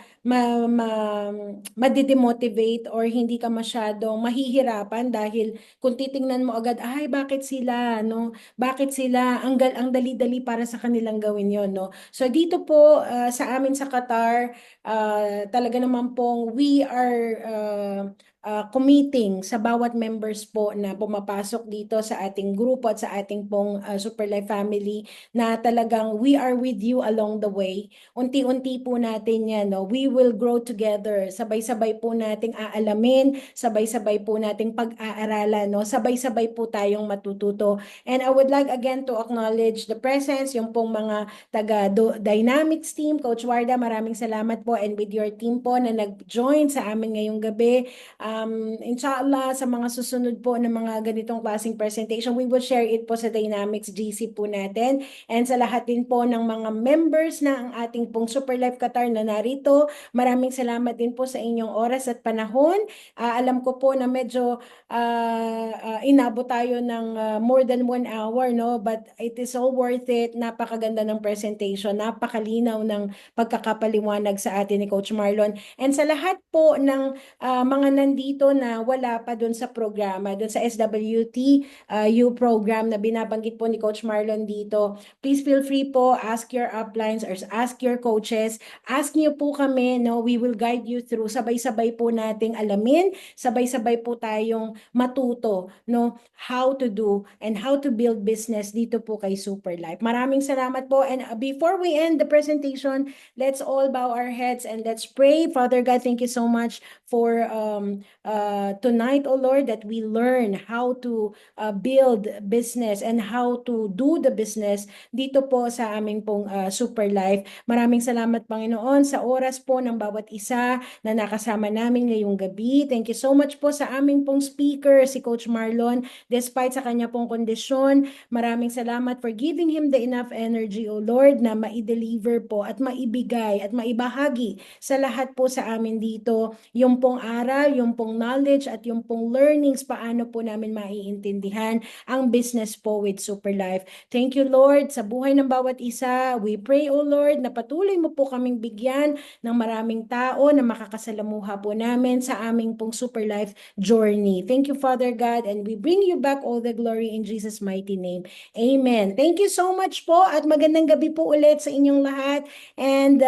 S2: madidemotivate or hindi ka masyadong mahihirapan dahil kung titingnan mo agad, ay bakit sila, no? Bakit sila ang dali-dali para sa kanilang gawin yon, no? So dito po sa amin sa Qatar, talaga naman pong we are committing sa bawat members po na pumapasok dito sa ating grupo at sa ating pong Super Life family na talagang we are with you along the way. Unti-unti po natin yan, no? We will grow together. Sabay-sabay po nating aalamin, sabay-sabay po nating pag-aaralan, no? Sabay-sabay po tayong matututo. And I would like again to acknowledge the presence, yung pong mga taga-Dynamics team, Coach Warda, maraming salamat po, and with your team po na nag-join sa amin ngayong gabi. Inshallah, sa mga susunod po ng mga ganitong klaseng presentation, we will share it po sa Dynamics GC po natin. And sa lahat din po ng mga members na ang ating pong Super Life Qatar na narito, maraming salamat din po sa inyong oras at panahon. Alam ko po na medyo inabot tayo ng more than 1 hour, no? But it is all worth it. Napakaganda ng presentation, napakalinaw ng pagkakapaliwanag sa atin ni Coach Marlon. And sa lahat po ng mga nandito na wala pa doon sa programa, doon sa SWT U program na binabanggit po ni Coach Marlon dito, please feel free po, ask your uplines or ask your coaches. Ask niyo po kami, no? We will guide you through. Sabay-sabay po nating alamin, sabay-sabay po tayong matuto, no? How to do and how to build business dito po kay Super Life. Maraming salamat po. And before we end the presentation, let's all bow our heads and let's pray. Father God, thank you so much for tonight, oh Lord, that we learn how to build business and how to do the business dito po sa aming pong Super Life. Maraming salamat, Panginoon, sa oras po ng bawat isa na nakasama namin ngayong gabi. Thank you so much po sa aming pong speaker, si Coach Marlon. Despite sa kanya pong kondisyon, maraming salamat for giving him the enough energy, O Lord, na mai-deliver po at maibigay at maibahagi sa lahat po sa amin dito yung pong aral, yung pong knowledge at yung pong learnings paano po namin maiintindihan ang business po with Super Life. Thank you, Lord, sa buhay ng bawat isa. We pray, O Lord, na patuloy mo po kaming bigyan ng maraming tao na makakasalamuha po namin sa aming pong Super Life journey. Thank you, Father God, and we bring you back all the glory in Jesus' mighty name. Amen. Thank you so much po at magandang gabi po ulit sa inyong lahat. And